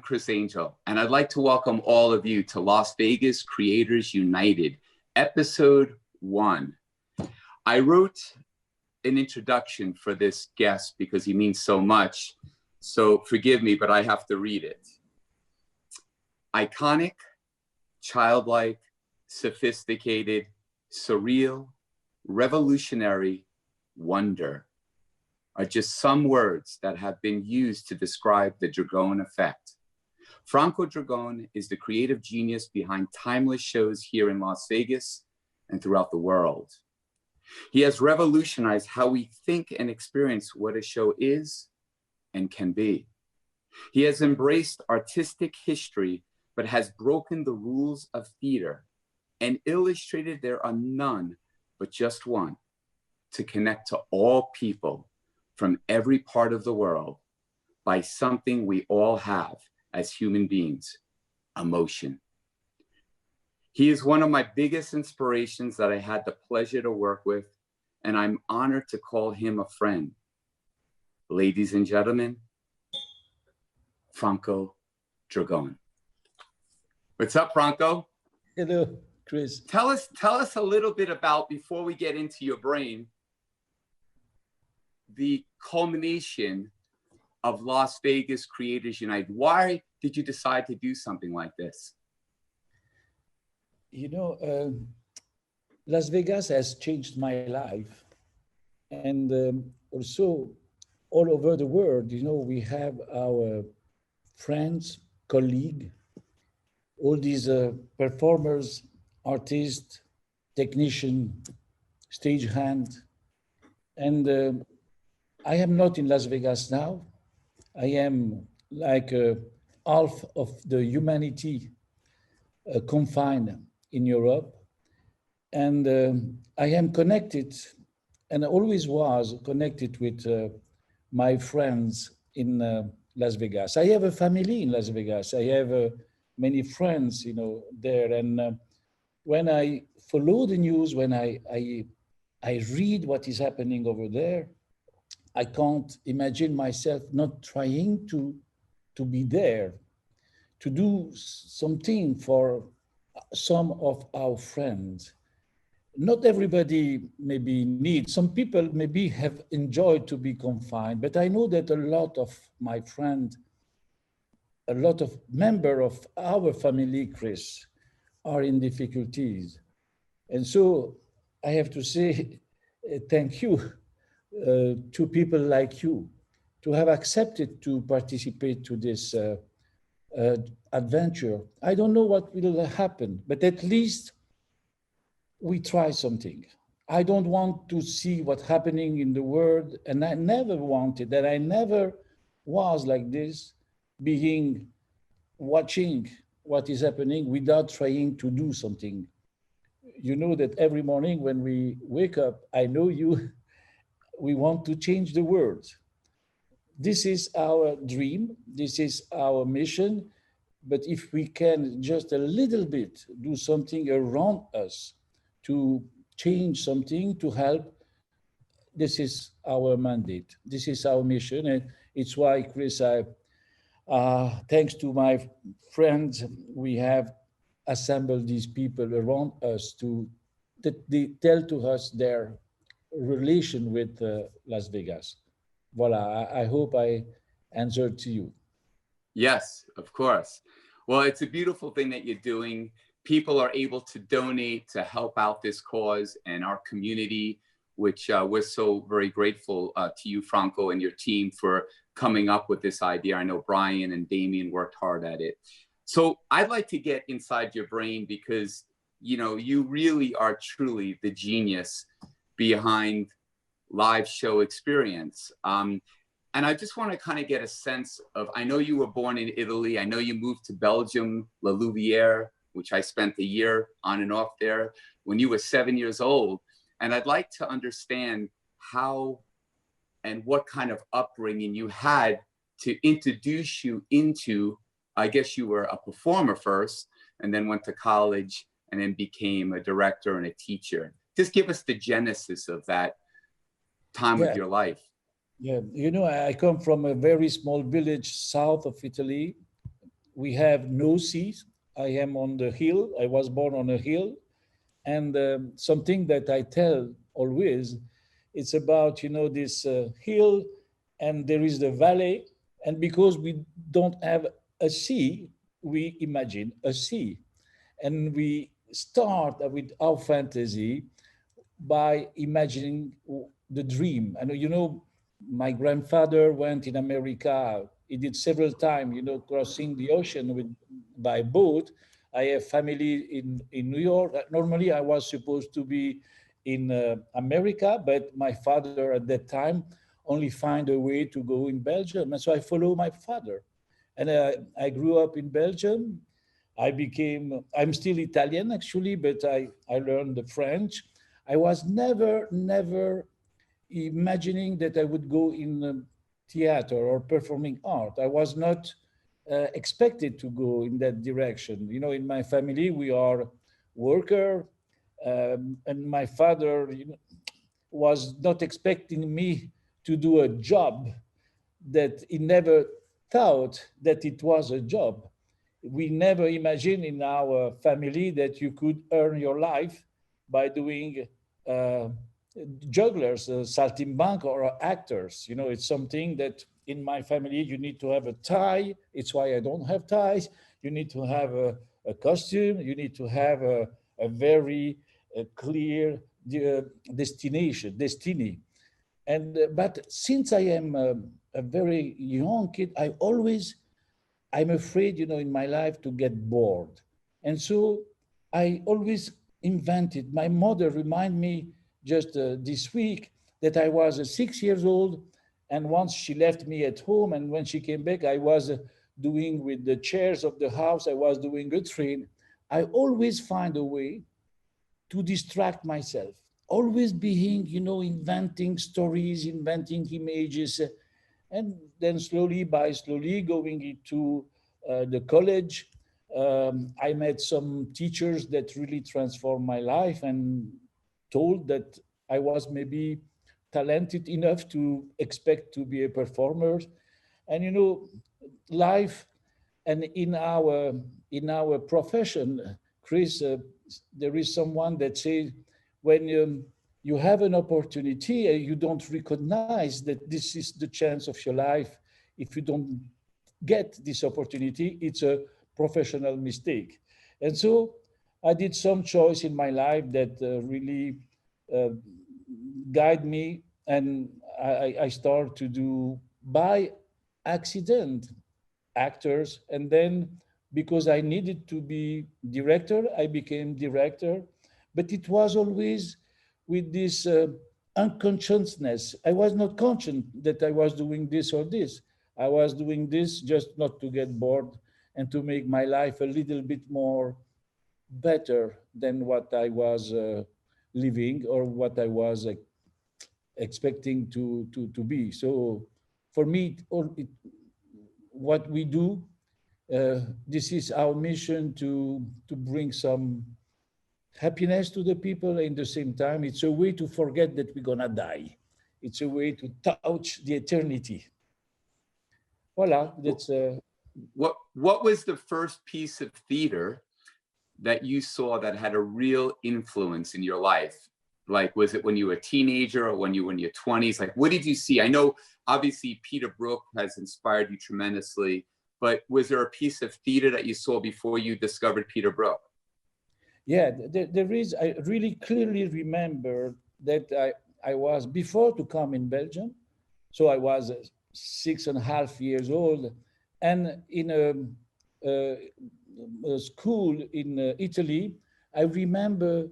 Criss Angel, and I'd like to welcome all of you to Las Vegas Creators United, episode 1. I wrote an introduction for this guest because he means so much, so forgive me, but I have to read it. Iconic, childlike, sophisticated, surreal, revolutionary, wonder are just some words that have been used to describe the Dragone effect. Franco Dragone is the creative genius behind timeless shows here in Las Vegas and throughout the world. He has revolutionized how we think and experience what a show is and can be. He has embraced artistic history, but has broken the rules of theater and illustrated there are none but just one, to connect to all people from every part of the world by something we all have as human beings, emotion. He is one of my biggest inspirations that I had the pleasure to work with, and I'm honored to call him a friend. Ladies and gentlemen, Franco Dragone. What's up, Franco? Hello, Chris. Tell us a little bit about, before we get into your brain, the culmination of Las Vegas Creators United. Why did you decide to do something like this? You know, Las Vegas has changed my life. And also all over the world, you know, we have our friends, colleagues, all these performers, artists, technicians, stagehand. And I am not in Las Vegas now. I am like half of the humanity confined in Europe. And I am connected, and always was connected with my friends in Las Vegas. I have a family in Las Vegas. I have many friends, you know, there. And when I follow the news, when I read what is happening over there, I can't imagine myself not trying to be there, to do something for some of our friends. Not everybody maybe needs, some people maybe have enjoyed to be confined, but I know that a lot of my friends, a lot of members of our family, Chris, are in difficulties. And so I have to say thank you to people like you, to have accepted to participate to this adventure. I don't know what will happen, but at least we try something. I don't want to see what's happening in the world, and I never wanted that. I never was like this, watching what is happening without trying to do something. You know that every morning when we wake up, I know you, we want to change the world. This is our dream, this is our mission, but if we can just a little bit do something around us to change something, to help, this is our mandate, this is our mission. And it's why, Chris, thanks to my friends, we have assembled these people around us that they tell to us their relation with Las Vegas. Voila, I hope I answered to you. Yes, of course. Well, it's a beautiful thing that you're doing. People are able to donate to help out this cause and our community, which we're so very grateful to you, Franco, and your team for coming up with this idea. I know Brian and Damien worked hard at it. So I'd like to get inside your brain because, you know, you really are truly the genius behind live show experience. And I just want to kind of get a sense of, I know you were born in Italy. I know you moved to Belgium, La Louvière, which I spent a year on and off there when you were 7 years old. And I'd like to understand how and what kind of upbringing you had to introduce you into, I guess you were a performer first, and then went to college and then became a director and a teacher. Just give us the genesis of that time of your life. Yeah, you know, I come from a very small village south of Italy, we have no seas. I am on the hill. I was born on a hill. And something that I tell always, it's about, this hill, and there is the valley. And because we don't have a sea, we imagine a sea. And we start with our fantasy by imagining the dream. And my grandfather went in America. He did several times, crossing the ocean by boat. I have family in New York. Normally, I was supposed to be in America, but my father at that time only find a way to go in Belgium. And so I follow my father. And I grew up in Belgium. I'm still Italian actually, but I learned the French. I was never imagining that I would go in theater or performing art. I was not expected to go in that direction. In my family, we are worker, and my father was not expecting me to do a job that he never thought that it was a job. We never imagined in our family that you could earn your life by doing uh, jugglers, saltimbanque, or actors. It's something that in my family you need to have a tie. It's why I don't have ties. You need to have a costume. You need to have a very clear destiny. And but since I am a very young kid, I'm afraid, in my life to get bored. And so I always invented. My mother reminded me just this week that I was 6 years old. And once she left me at home, and when she came back, I was doing with the chairs of the house, I was doing a train. I always find a way to distract myself, always being, inventing stories, inventing images, and then slowly going into the college. I met some teachers that really transformed my life and told that I was maybe talented enough to expect to be a performer. And life, and in our profession, Criss, there is someone that says when you have an opportunity, you don't recognize that this is the chance of your life. If you don't get this opportunity, it's a professional mistake. And so I did some choice in my life that really uh, guide me, and I started to do by accident actors. And then because I needed to be director, I became director. But it was always with this unconsciousness. I was not conscious that I was doing this or this. I was doing this just not to get bored and to make my life a little bit more better than what I was living or what I was expecting to be. So for me, what we do, this is our mission to bring some happiness to the people. And at the same time, it's a way to forget that we're gonna die. It's a way to touch the eternity. Voila, that's What was the first piece of theater that you saw that had a real influence in your life? Like, was it when you were a teenager or when you were in your 20s? Like, what did you see? I know obviously Peter Brook has inspired you tremendously, but was there a piece of theater that you saw before you discovered Peter Brook? yeah. There is. I really clearly remember that I was before to come in Belgium, so I was 6.5 years old, and in a school in Italy, I remember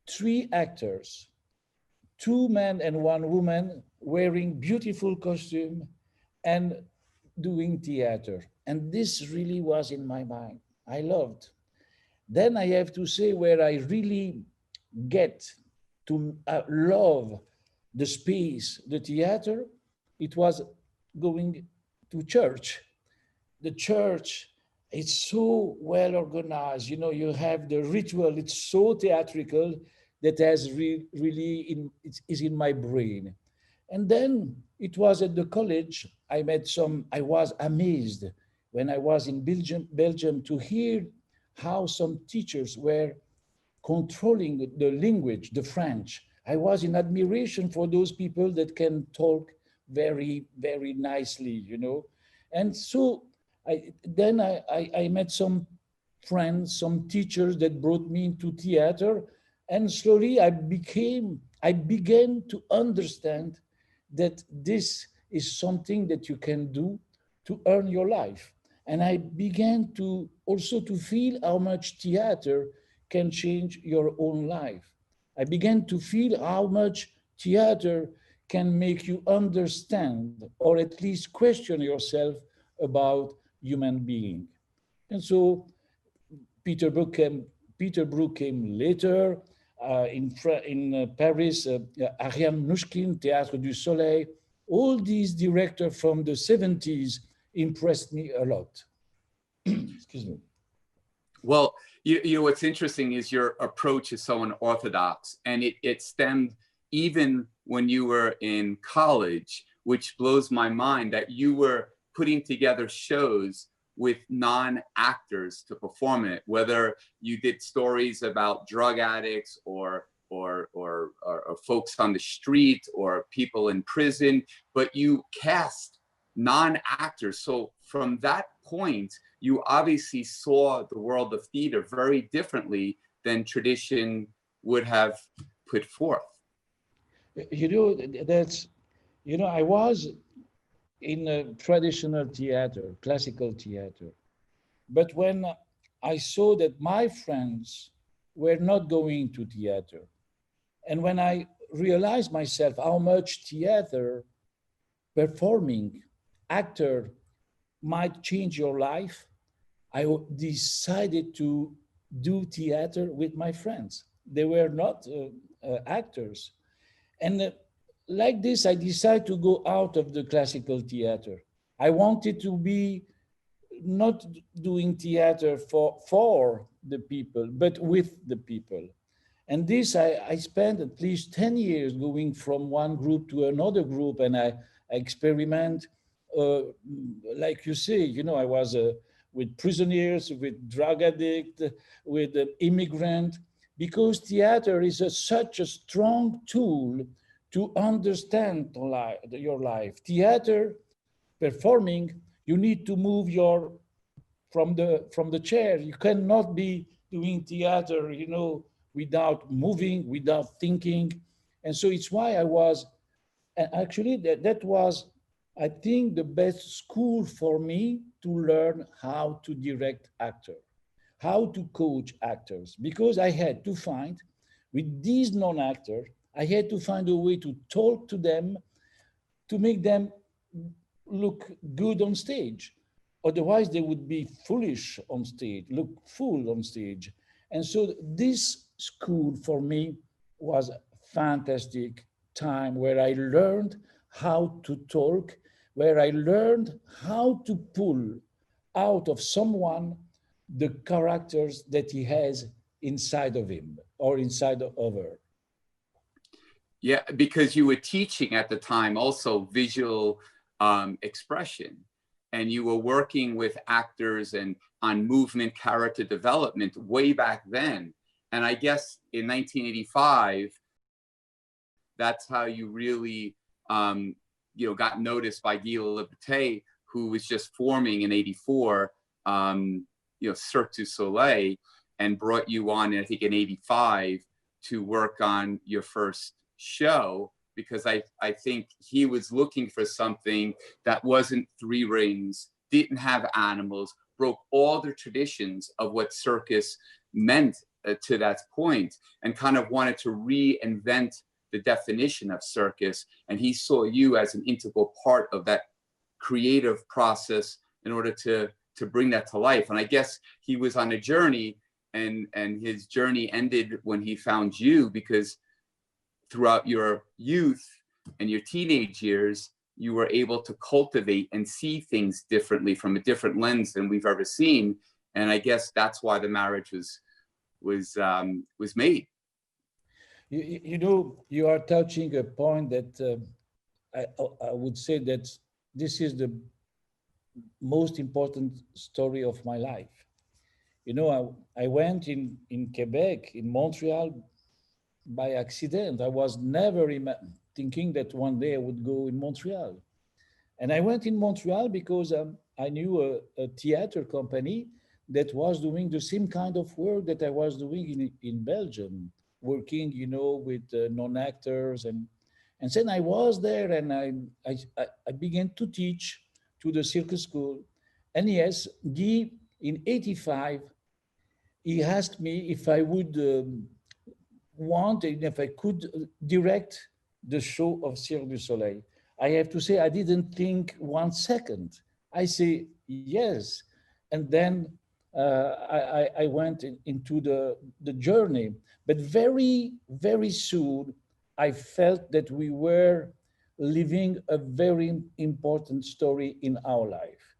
three actors, two men and one woman, wearing beautiful costume and doing theater. And this really was in my mind. I loved. Then I have to say where I really get to love the space, the theater, it was going to church. The church, it's so well organized. You have the ritual. It's so theatrical that has really is in my brain. And then it was at the college. I met some. I was amazed when I was in Belgium to hear how some teachers were controlling the language, the French. I was in admiration for those people that can talk very, very nicely, you know. And so I met some friends, some teachers that brought me into theater. And slowly I began to understand that this is something that you can do to earn your life. And I began to also to feel how much theater can change your own life. I began to feel how much theater can make you understand or at least question yourself about human being. And so Peter Brook came later in Paris, Ariane Mnouchkine, Théâtre du Soleil. All these directors from the 70s impressed me a lot. Excuse me. Well, you know, what's interesting is your approach is so unorthodox, and it stemmed even when you were in college, which blows my mind that you were putting together shows with non-actors to perform it, whether you did stories about drug addicts or folks on the street or people in prison, but you cast non-actors. So from that point, you obviously saw the world of theater very differently than tradition would have put forth. You know, I was in a traditional theater, classical theater. But when I saw that my friends were not going to theater, and when I realized myself how much theater, performing, actor might change your life, I decided to do theater with my friends. They were not actors. And like this, I decided to go out of the classical theater. I wanted to be not doing theater for the people, but with the people. And this, I spent at least 10 years going from one group to another group, and I experiment, like you say, you know, I was with prisoners, with drug addict, with an immigrant, because theater is such a strong tool to understand your life. Theater, performing, you need to move from the chair. You cannot be doing theater, you know, without moving, without thinking. And so it's why I was, and actually that was, I think, the best school for me to learn how to direct actor, how to coach actors, because I had to find, with these non-actors, I had to find a way to talk to them, to make them look good on stage. Otherwise, they would be foolish on stage, look fool on stage. And so this school for me was a fantastic time where I learned how to talk, where I learned how to pull out of someone the characters that he has inside of him or inside of her. Yeah, because you were teaching at the time also visual expression, and you were working with actors and on movement character development way back then. And I guess in 1985, that's how you really you know, got noticed by Guy Liberté, who was just forming in 84, you know, Cirque du Soleil, and brought you on, I think, in 85 to work on your first show, because I think he was looking for something that wasn't three rings, didn't have animals, broke all the traditions of what circus meant to that point, and kind of wanted to reinvent the definition of circus. And he saw you as an integral part of that creative process in order to bring that to life. And I guess he was on a journey, and his journey ended when he found you, because throughout your youth and your teenage years, you were able to cultivate and see things differently from a different lens than we've ever seen. And I guess that's why the marriage was made. You know, you are touching a point that I would say that this is the most important story of my life. You know, I went in Quebec, in Montreal, by accident. I was never thinking that one day I would go in Montreal. And I went in Montreal because I knew a theater company that was doing the same kind of work that I was doing in Belgium, working, you know, with non-actors. And then I was there and I began to teach to the circus school. And yes, Guy, in 85, he asked me if I would want and if I could direct the show of Cirque du Soleil. I have to say, I didn't think 1 second. I say yes. And then I went into the journey. But very, very soon, I felt that we were living a very important story in our life.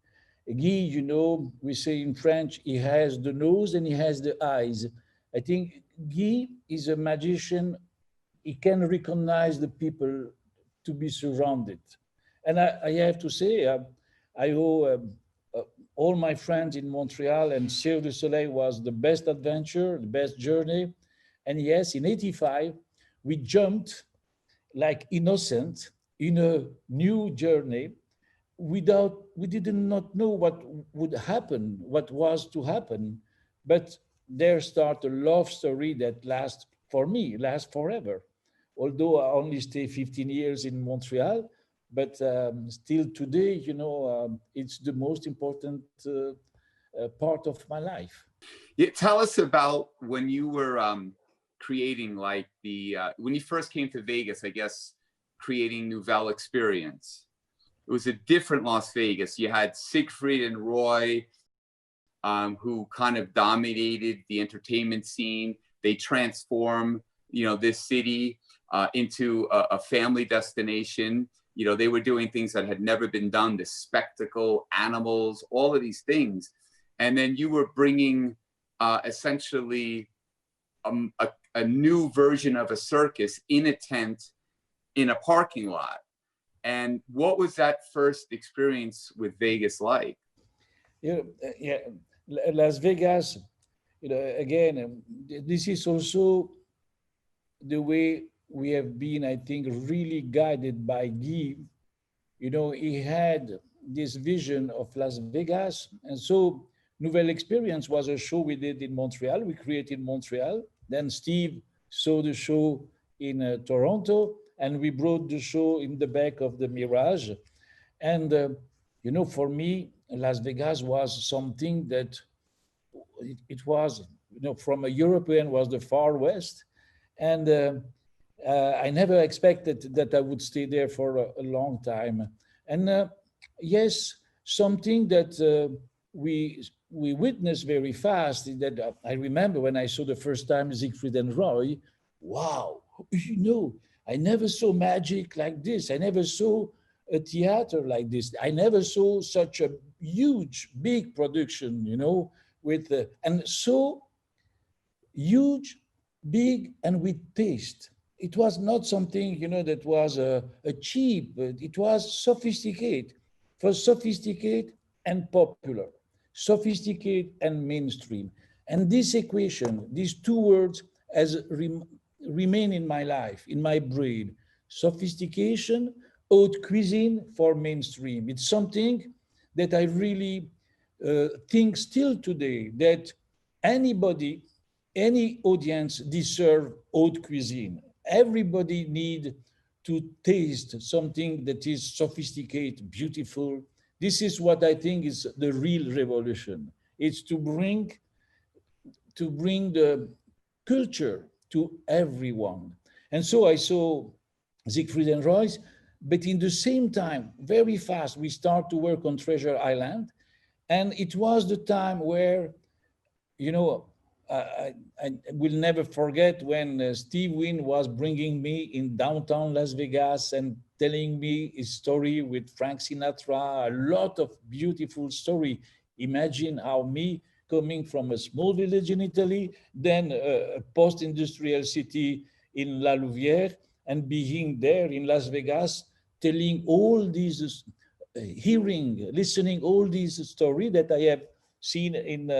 Guy, you know, we say in French, he has the nose and he has the eyes. I think Guy is a magician. He can recognize the people to be surrounded. And I have to say, I owe all my friends in Montreal, and Cirque du Soleil was the best adventure, the best journey. And yes, in 85, we jumped like innocent in a new journey without, we did not know what would happen, what was to happen. But there start a love story that lasts, for me, lasts forever. Although I only stay 15 years in Montreal, but still today, you know, it's the most important part of my life. Yeah, tell us about when you were creating like when you first came to Vegas, I guess, creating Nouvelle Experience. It was a different Las Vegas. You had Siegfried and Roy, who kind of dominated the entertainment scene. They transformed, you know, this city into a family destination. You know, they were doing things that had never been done, the spectacle, animals, all of these things. And then you were bringing essentially a new version of a circus in a tent in a parking lot. And what was that first experience with Vegas like? Yeah, Las Vegas, you know, again, this is also the way we have been, I think, really guided by Guy. You know, he had this vision of Las Vegas. And so Nouvelle Experience was a show we did in Montreal. We created in Montreal. Then Steve saw the show in Toronto, and we brought the show in the back of the Mirage. And, you know, for me, Las Vegas was something that it was, you know, from a European was the far West. And I never expected that I would stay there for a long time. And yes, something that we witnessed very fast is that I remember when I saw the first time Siegfried and Roy, wow, you know, I never saw magic like this. I never saw a theater like this. I never saw such a huge, big production, you know, with and so huge, big, and with taste. It was not something, you know, that was a cheap. It was sophisticated, for sophisticated and popular, sophisticated and mainstream. And this equation, these two words, has remain in my life, in my brain. Sophistication, haute cuisine for mainstream. It's something that I really think still today that anybody, any audience deserve haute cuisine. Everybody need to taste something that is sophisticated, beautiful. This is what I think is the real revolution. It's to bring the culture to everyone. And so I saw Siegfried and Royce, but in the same time, very fast, we start to work on Treasure Island. And it was the time where, you know, I will never forget when Steve Wynn was bringing me in downtown Las Vegas and telling me his story with Frank Sinatra, a lot of beautiful story. Imagine how me coming from a small village in Italy, then a post-industrial city in La Louvière, and being there in Las Vegas, telling all these hearing, listening all these stories that I have seen in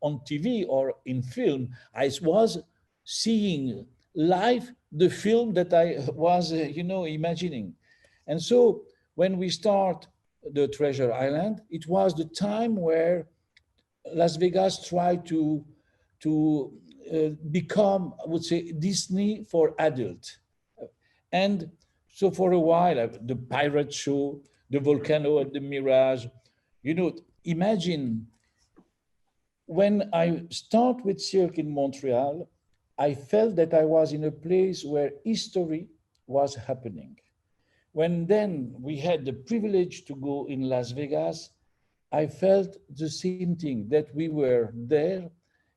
on TV or in film. I was seeing live the film that I was, imagining. And so when we start the Treasure Island, it was the time where Las Vegas tried to become, I would say, Disney for adult. And so for a while, the pirate show, the volcano at the Mirage, imagine when I start with Cirque in Montreal, I felt that I was in a place where history was happening. When then we had the privilege to go in Las Vegas, I felt the same thing, that we were there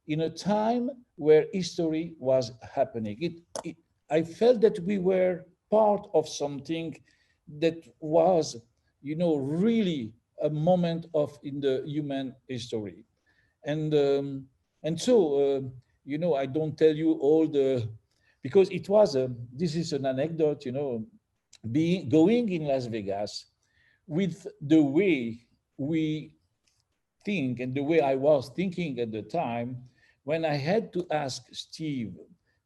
in a time where history was happening. I felt that we were part of something that was, really a moment of in the human history. And and so, I don't tell you all the, because it was this is an anecdote, being going in Las Vegas with the way we think and the way I was thinking at the time, when I had to ask Steve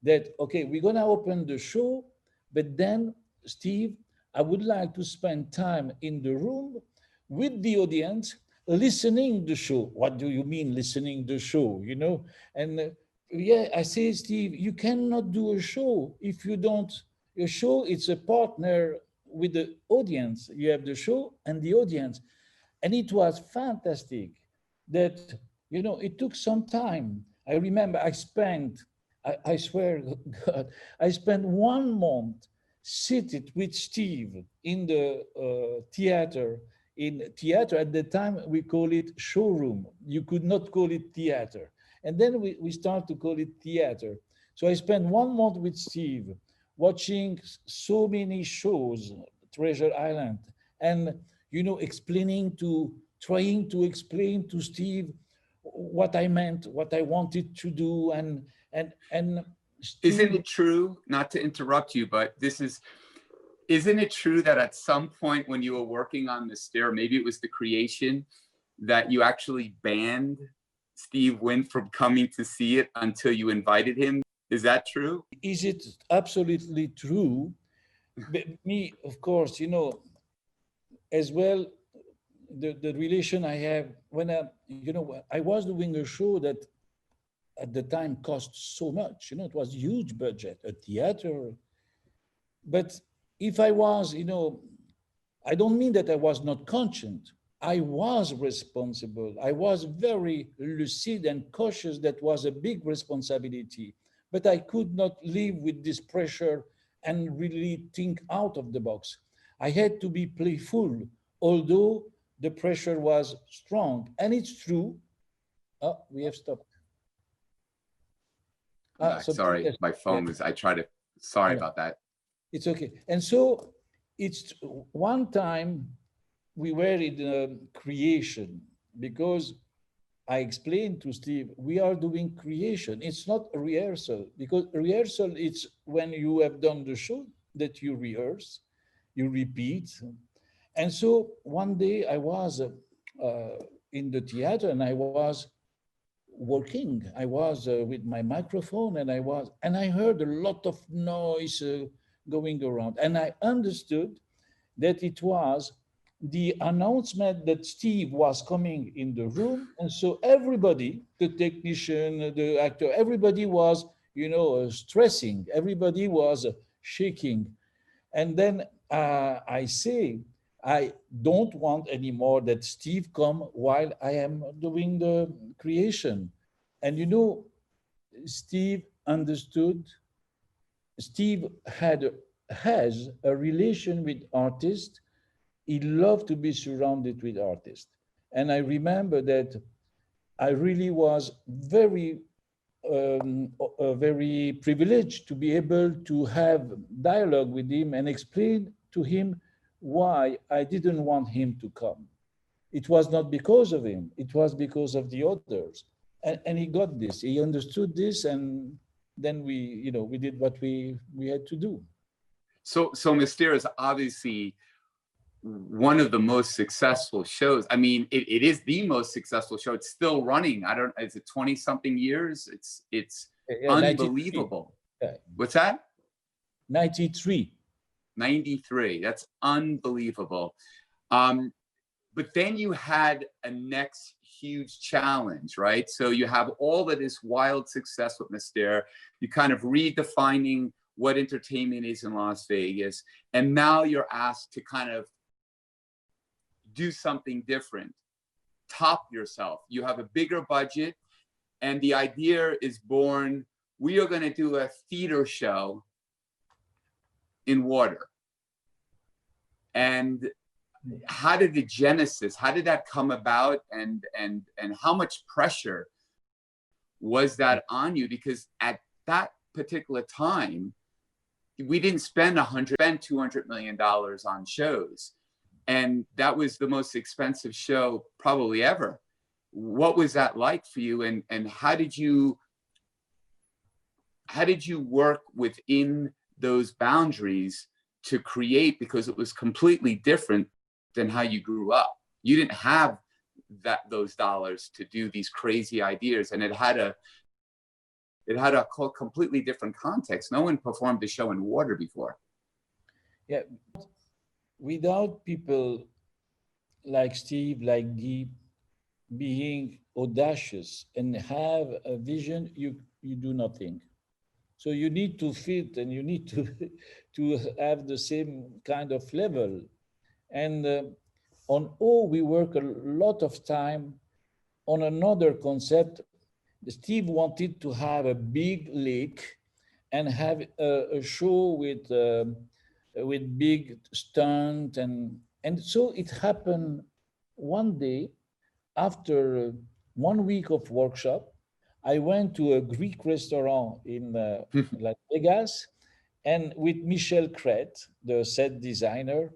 that, okay, we're gonna open the show, but then Steve, I would like to spend time in the room with the audience listening the show. What do you mean listening the show? And yeah, I say, Steve, you cannot do a show if you don't. A show, it's a partner with the audience. You have the show and the audience. And it was fantastic that, it took some time. I remember I swear, God, I spent 1 month seated with Steve in the theater. In theater, at the time, we call it showroom. You could not call it theater. And then we start to call it theater. So I spent 1 month with Steve watching so many shows, Treasure Island, and, trying to explain to Steve what I meant, what I wanted to do. And Steve, isn't it true, not to interrupt you, but isn't it true that at some point when you were working on Mystere, maybe it was the creation, that you actually banned Steve Wynn from coming to see it until you invited him? Is that true? Is it absolutely true? But me, of course, as well, the relation I have when I was doing a show that at the time cost so much, it was huge budget, a theater. But if I was, I don't mean that I was not conscient. I was responsible. I was very lucid and cautious. That was a big responsibility. But I could not live with this pressure and really think out of the box. I had to be playful, although the pressure was strong. And it's true. Oh, we have stopped. Sorry, my phone was, sorry about that. It's okay. And so it's one time we were in creation, because I explained to Steve, we are doing creation. It's not a rehearsal, because rehearsal, it's when you have done the show that you rehearse, you repeat. And so one day I was in the theater and I was working. I was with my microphone and I heard a lot of noise going around. And I understood that it was the announcement that Steve was coming in the room. And so everybody, the technician, the actor, everybody was, stressing. Everybody was shaking. And then I say, I don't want anymore that Steve come while I am doing the creation. And Steve understood. Steve has a relation with artists. He loved to be surrounded with artists. And I remember that I really was very privileged to be able to have dialogue with him and explain to him why I didn't want him to come. It was not because of him, it was because of the others. And he got this, he understood this, and then we did what we had to do. So Mystere is obviously one of the most successful shows. I mean, it is the most successful show. It's still running. I don't, is it 20 something years? It's unbelievable. What's that? 93. 93. That's unbelievable. But then you had a next huge challenge, right? So you have all of this wild success with Mystere. You kind of redefining what entertainment is in Las Vegas. And now you're asked to kind of do something different, top yourself. You have a bigger budget, and the idea is born, we are going to do a theater show in water. And how did the genesis, how did that come about, and how much pressure was that on you? Because at that particular time, we didn't spend $200 million on shows, and that was the most expensive show probably ever. What was that like for you, and how did you work within those boundaries to create, because it was completely different than how you grew up? You didn't have those dollars to do these crazy ideas, and it had a completely different context. No one performed a show in water before. Yeah, without people like Steve, like Guy, being audacious and have a vision, you do nothing. So you need to fit, and you need to have the same kind of level. And on O, we work a lot of time on another concept. Steve wanted to have a big lake and have a show with big stunt, and so it happened one day after 1 week of workshop. I went to a Greek restaurant in Las Vegas, and with Michel Crête, the set designer,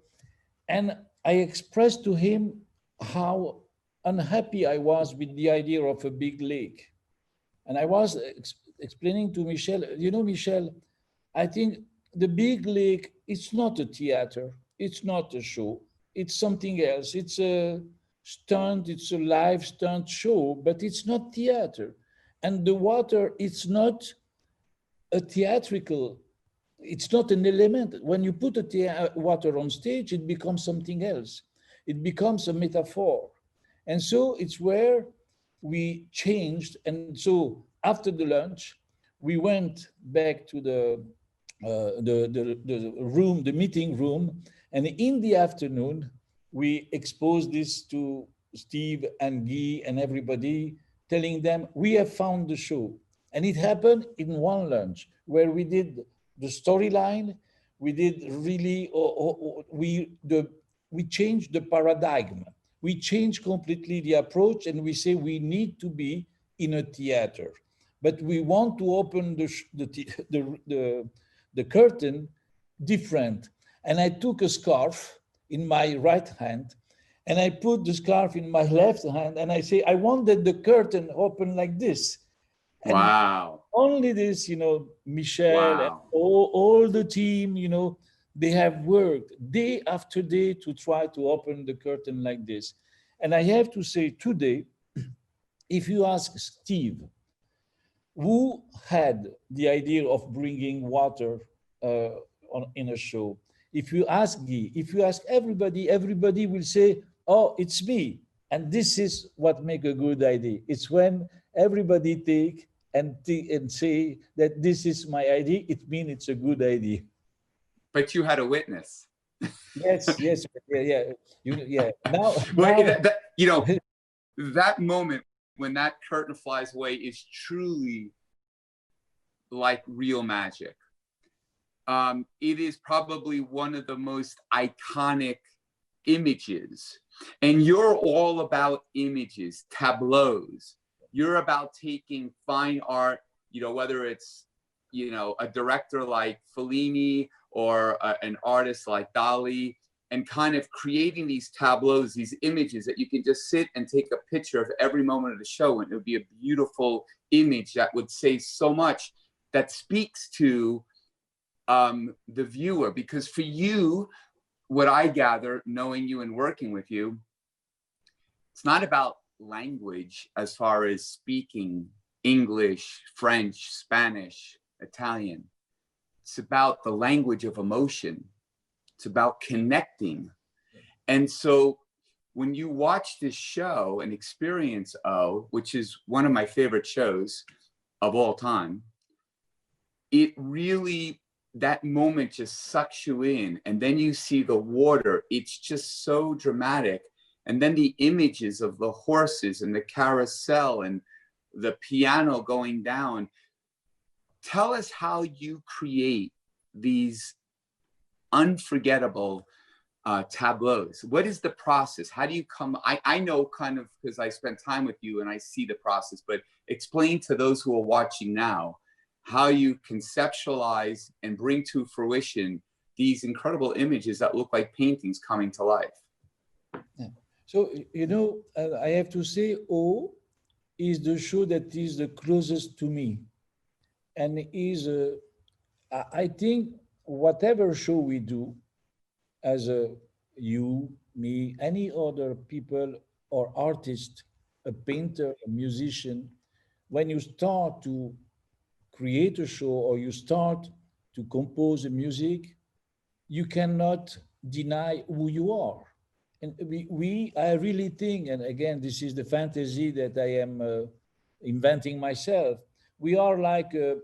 and I expressed to him how unhappy I was with the idea of a big lake. And I was explaining to Michel, Michel, I think the big lake, it's not a theater, it's not a show, it's something else. It's a stunt, it's a live stunt show, but it's not theater. And the water, it's not a theatrical, it's not an element. When you put water on stage, it becomes something else. It becomes a metaphor. And so it's where we changed. And so after the lunch, we went back to the room, the meeting room. And in the afternoon, we exposed this to Steve and Guy and everybody, telling them, we have found the show. And it happened in one lunch where we did the storyline. We did really, we changed the paradigm. We changed completely the approach, and we say we need to be in a theater, but we want to open the curtain different. And I took a scarf in my right hand, and I put the scarf in my left hand, and I say, I wanted the curtain open like this. And wow. Only this, Michel, wow, and all the team, they have worked day after day to try to open the curtain like this. And I have to say today, if you ask Steve, who had the idea of bringing water in a show, if you ask Guy, if you ask everybody will say, oh, it's me. And this is what makes a good idea. It's when everybody take and say that this is my idea, it means it's a good idea. But you had a witness. Yes, yeah. Now, that moment when that curtain flies away is truly like real magic. It is probably one of the most iconic images, and you're all about images, tableaus. You're about taking fine art, whether it's, a director like Fellini or an artist like Dali, and kind of creating these tableaus, these images that you can just sit and take a picture of every moment of the show, and it would be a beautiful image that would say so much, that speaks to the viewer. Because for you, what I gather, knowing you and working with you, it's not about language as far as speaking English, French, Spanish, Italian. It's about the language of emotion. It's about connecting. And so when you watch this show and experience O, which is one of my favorite shows of all time, it really, that moment just sucks you in. And then you see the water. It's just so dramatic. And then the images of the horses and the carousel and the piano going down. Tell us how you create these unforgettable tableaus. What is the process? How do you come? I know kind of because I spent time with you and I see the process, but explain to those who are watching now how you conceptualize and bring to fruition these incredible images that look like paintings coming to life. Yeah. So, you know, I have to say, O is the show that is the closest to me. And is, I think, whatever show we do, as you, me, any other people or artist, a painter, a musician, when you start to create a show or you start to compose a music, you cannot deny who you are. And I really think, and again, this is the fantasy that I am inventing myself. We are like an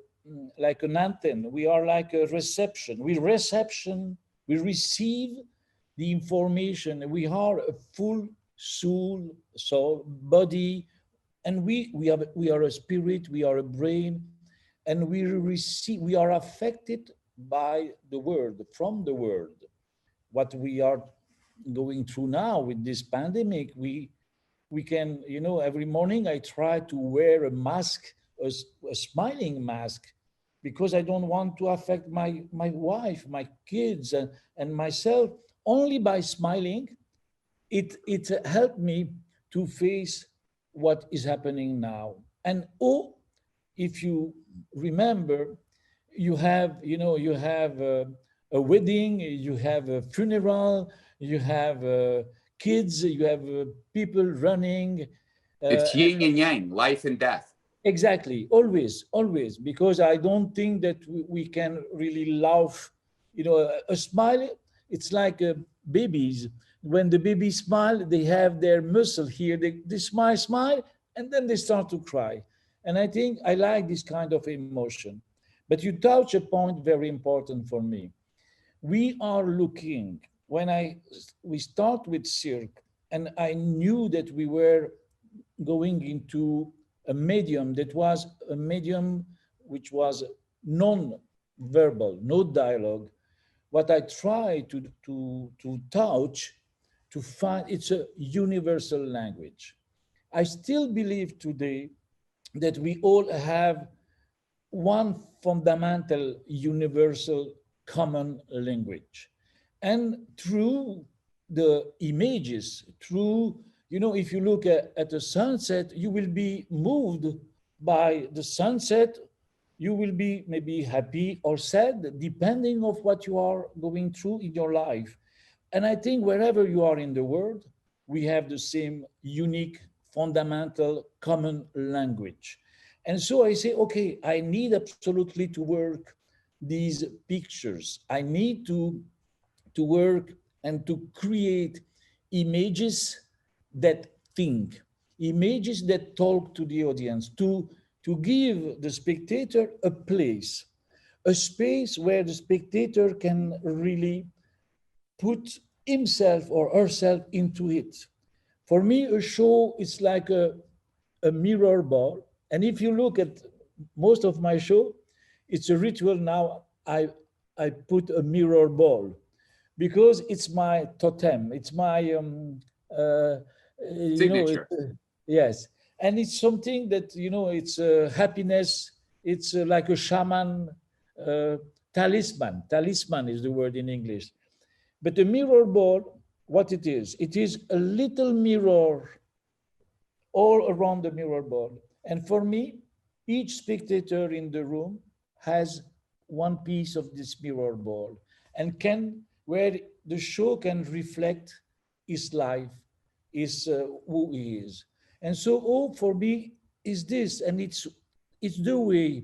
antenne. We are like a reception. We receive the information. We are a full soul, body, and we are a spirit. We are a brain, and we receive. We are affected by the world, from the world. What we are going through now with this pandemic, we can, you know, every morning I try to wear a mask, a smiling mask, because I don't want to affect my wife, my kids, and myself. Only by smiling, it helped me to face what is happening now. And oh, if you remember, you have, you know, you have a wedding, you have a funeral, you have kids, you have people running. It's yin and yang, life and death. Exactly, always, because I don't think that we can really laugh. You know, a smile, it's like babies. When the babies smile, they have their muscle here. They smile, and then they start to cry. And I think I like this kind of emotion. But you touch a point very important for me. We are looking, we start with Cirque, and I knew that we were going into a medium that was a medium which was non-verbal, no dialogue. What I try to touch, to find, it's a universal language. I still believe today that we all have one fundamental, universal, common language. And through the images, through, you know, if you look at a sunset, you will be moved by the sunset. You will be maybe happy or sad, depending of what you are going through in your life. And I think wherever you are in the world, we have the same unique, fundamental, common language. And so I say, okay, I need absolutely to work these pictures. I need to work and to create images that think, images that talk to the audience, to give the spectator a space where the spectator can really put himself or herself into it. For me, a show is like a mirror ball. And if you look at most of my show, it's a ritual now. I put a mirror ball because it's my totem. It's my, Signature. yes. And it's something that, you know, it's happiness. It's like a shaman uh, talisman. Talisman is the word in English. But the mirror ball, what it is a little mirror all around the mirror ball. And for me, each spectator in the room has one piece of this mirror ball and can where the show can reflect his life, is who he is. And so, oh, for me, is this, and it's the way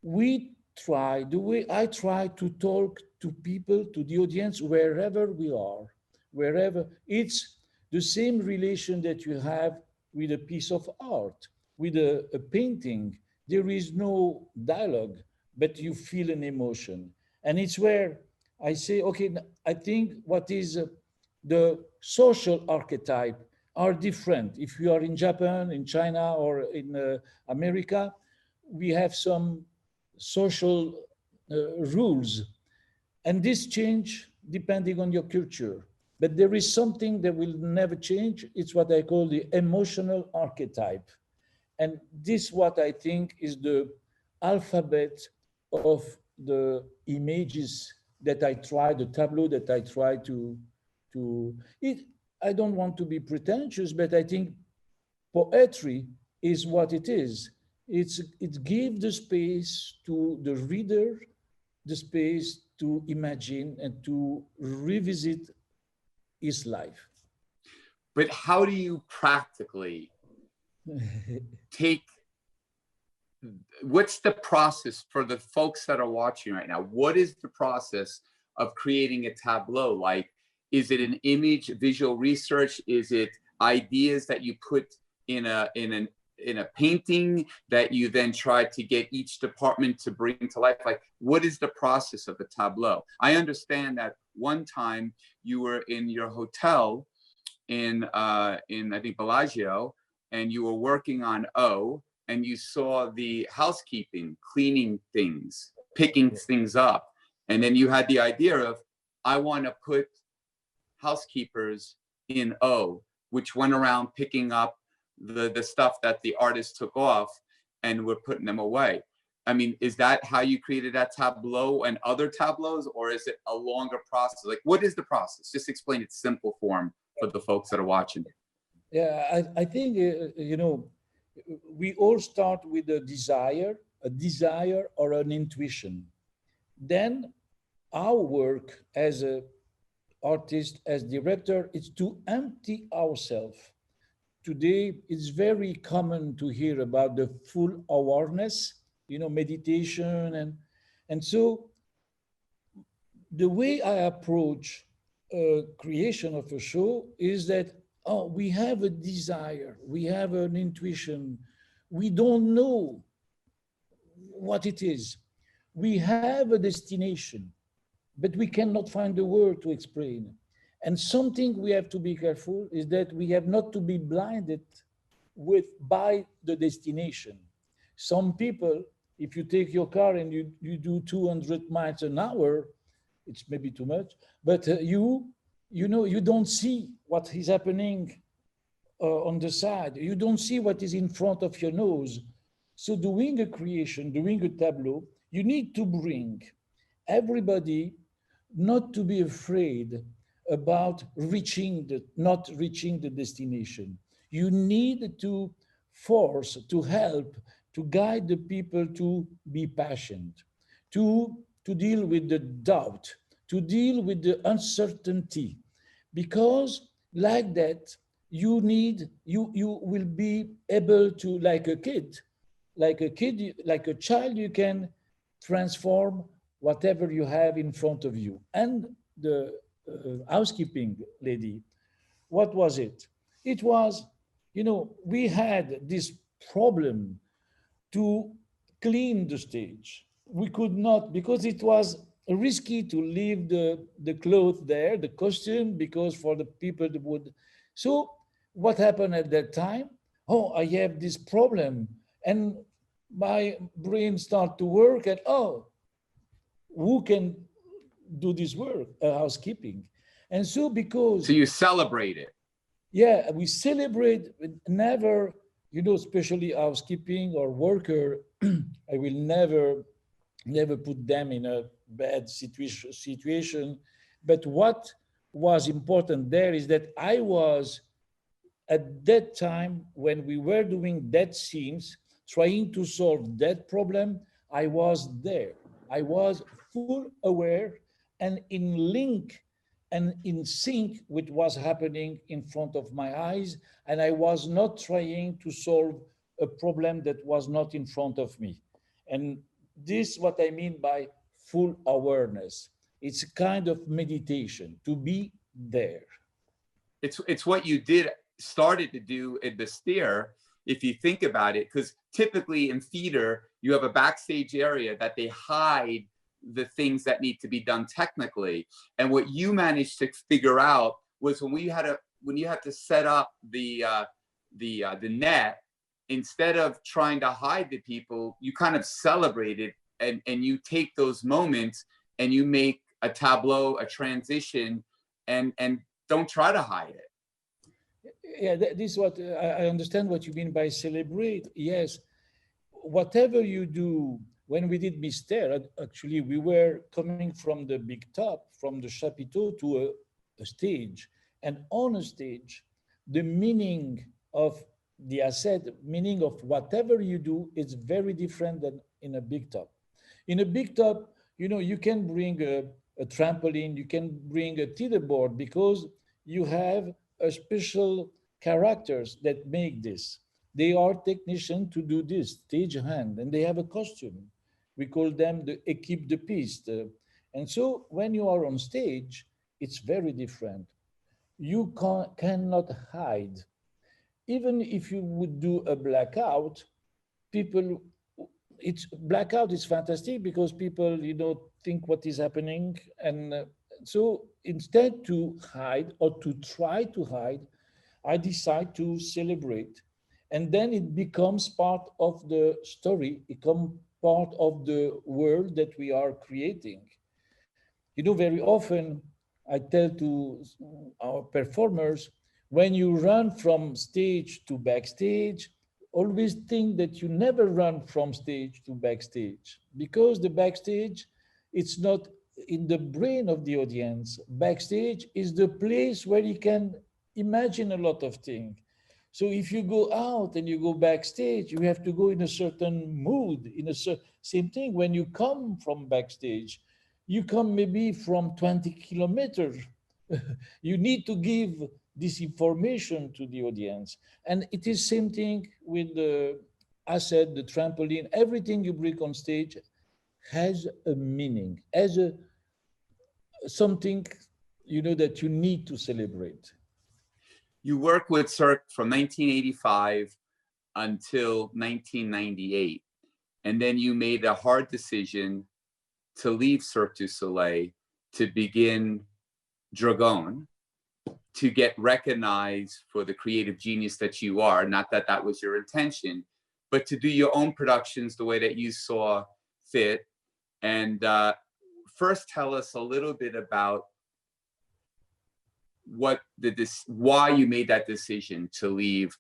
the way I try to talk to people, to the audience, wherever we are, wherever. It's the same relation that you have with a piece of art, with a painting. There is no dialogue, but you feel an emotion. And it's where I say, okay, I think what is the social archetype are different. If you are in Japan, in China, or in America, we have some social rules, and this change depending on your culture. But there is something that will never change. It's what I call the emotional archetype. And this what I think is the alphabet of the images that I try, the tableau that I try to it. I don't want to be pretentious, but I think poetry is what it is. It gives the space to the reader, the space to imagine and to revisit his life. But how do you practically take, what's the process for the folks that are watching right now? What is the process of creating a tableau? Like, is it an image, visual research? Is it ideas that you put in a painting that you then try to get each department to bring to life? Like, what is the process of a tableau? I understand that one time you were in your hotel in I think Bellagio, and you were working on O, and you saw the housekeeping, cleaning things, picking things up. And then you had the idea of, I want to put housekeepers in O, which went around picking up the stuff that the artist took off and we're putting them away. I mean, is that how you created that tableau and other tableaus, or is it a longer process? Like, what is the process? Just explain it simple form for the folks that are watching. Yeah, I think, we all start with a desire or an intuition. Then our work as a artist, as director, is to empty ourselves. Today, it's very common to hear about the full awareness, meditation. And so the way I approach creation of a show is that, we have a desire, we have an intuition, we don't know what it is. We have a destination, but we cannot find the word to explain. And something we have to be careful is that we have not to be blinded by the destination. Some people, if you take your car and you do 200 miles an hour, it's maybe too much, but you don't see what is happening on the side. You don't see what is in front of your nose. So doing a creation, doing a tableau, you need to bring everybody not to be afraid about not reaching the destination. You need to force, to help, to guide the people to be patient, to deal with the doubt, to deal with the uncertainty, because like that, you will be able to, like a child, you can transform whatever you have in front of you. And the housekeeping lady, what was it? It was, we had this problem to clean the stage. We could not, because it was risky to leave the clothes there, the costume, because for the people that would. So what happened at that time? Oh, I have this problem. And my brain started to work and, who can do this work? Housekeeping. And so because... So you celebrate it. Yeah, we celebrate, never, especially housekeeping or worker, I will never put them in a bad situation. But what was important there is that I was, at that time, when we were doing that scenes, trying to solve that problem, I was there. I was full aware. and in link and in sync with what's happening in front of my eyes. And I was not trying to solve a problem that was not in front of me. And this is what I mean by full awareness. It's a kind of meditation to be there. It's what you did started to do in Mystere, if you think about it, because typically in theater you have a backstage area that they hide the things that need to be done technically, and what you managed to figure out was when you had to set up the net, instead of trying to hide the people, you kind of celebrate it, and you take those moments and you make a tableau, a transition, and don't try to hide it. Yeah, this is what I understand what you mean by celebrate. Yes, whatever you do, when we did Mystere, actually, we were coming from the big top, from the chapiteau to a stage. And on a stage, the meaning of the asset, meaning of whatever you do is very different than in a big top. In a big top, you can bring a trampoline, you can bring a teeterboard because you have a special characters that make this. They are technicians to do this, stage hand, and they have a costume. We call them the équipe de piste. And so when you are on stage, it's very different. You cannot hide. Even if you would do a blackout, people, it's blackout is fantastic because people, think what is happening. And so instead to hide or to try to hide, I decide to celebrate. And then it becomes part of the story, it becomes part of the world that we are creating. Very often I tell to our performers, when you run from stage to backstage, always think that you never run from stage to backstage, because the backstage, it's not in the brain of the audience. Backstage is the place where you can imagine a lot of things. So if you go out and you go backstage, you have to go in a certain mood, same thing when you come from backstage. You come maybe from 20 kilometers. You need to give this information to the audience. And it is same thing with the asset, the trampoline, everything you bring on stage has a meaning, has something, that you need to celebrate. You worked with Cirque from 1985 until 1998. And then you made a hard decision to leave Cirque du Soleil to begin Dragone, to get recognized for the creative genius that you are. Not that that was your intention, but to do your own productions the way that you saw fit. And first tell us a little bit about why you made that decision to leave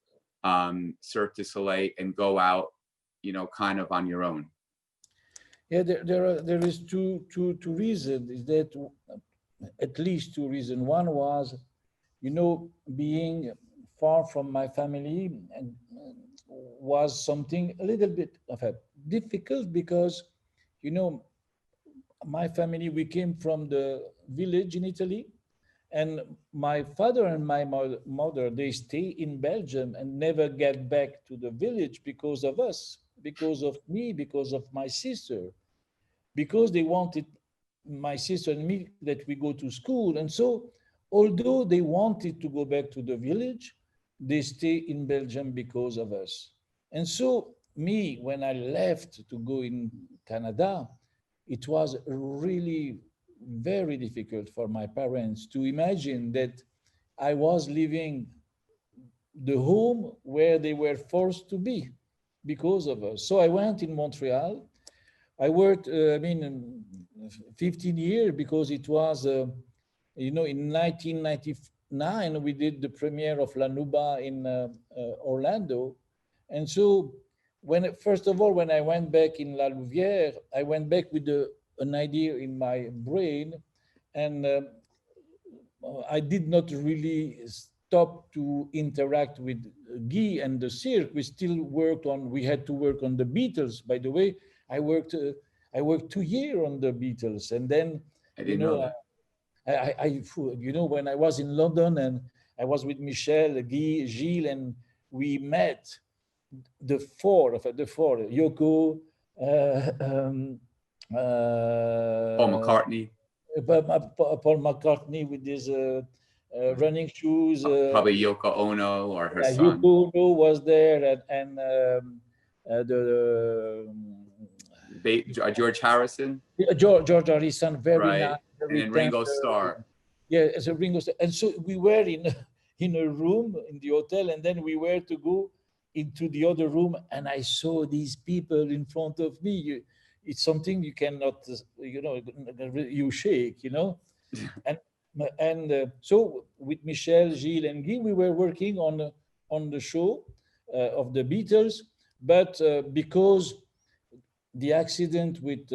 Cirque du Soleil and go out, kind of on your own. Yeah, there is two reasons. Is that at least two reasons? One was, being far from my family and was something a little bit of a difficult because, my family, we came from the village in Italy, and my father and my mother, they stay in Belgium and never get back to the village because of us, because of me, because of my sister, because they wanted my sister and me that we go to school. And so, although they wanted to go back to the village, they stay in Belgium because of us. And so me, when I left to go in Canada, it was really very difficult for my parents to imagine that I was leaving the home where they were forced to be because of us. So I went in Montreal. I worked, 15 years because it was, in 1999, we did the premiere of La Nuba in Orlando. And so first of all, when I went back in La Louvière, I went back with an idea in my brain, and I did not really stop to interact with Guy and the Cirque. We had to work on the Beatles. By the way, I worked 2 years on the Beatles, and then I You didn't know know, that. you know, when I was in London and I was with Michel, Guy, Gilles, and we met the four, Yoko, uh, um, Paul uh, McCartney, Paul McCartney with his running shoes. probably Yoko Ono or her Yeah, son, Yoko Ono was there, and George Harrison, George Harrison, very nice, right? And very then tender. Ringo Starr. Yeah, as a Ringo Starr. And so we were in in a room in the hotel, and then we were to go into the other room, and I saw these people in front of me. It's something you cannot, you know, you shake, you know. And so with Michel, Gilles, and Guy, we were working on the show of the Beatles, but because the accident with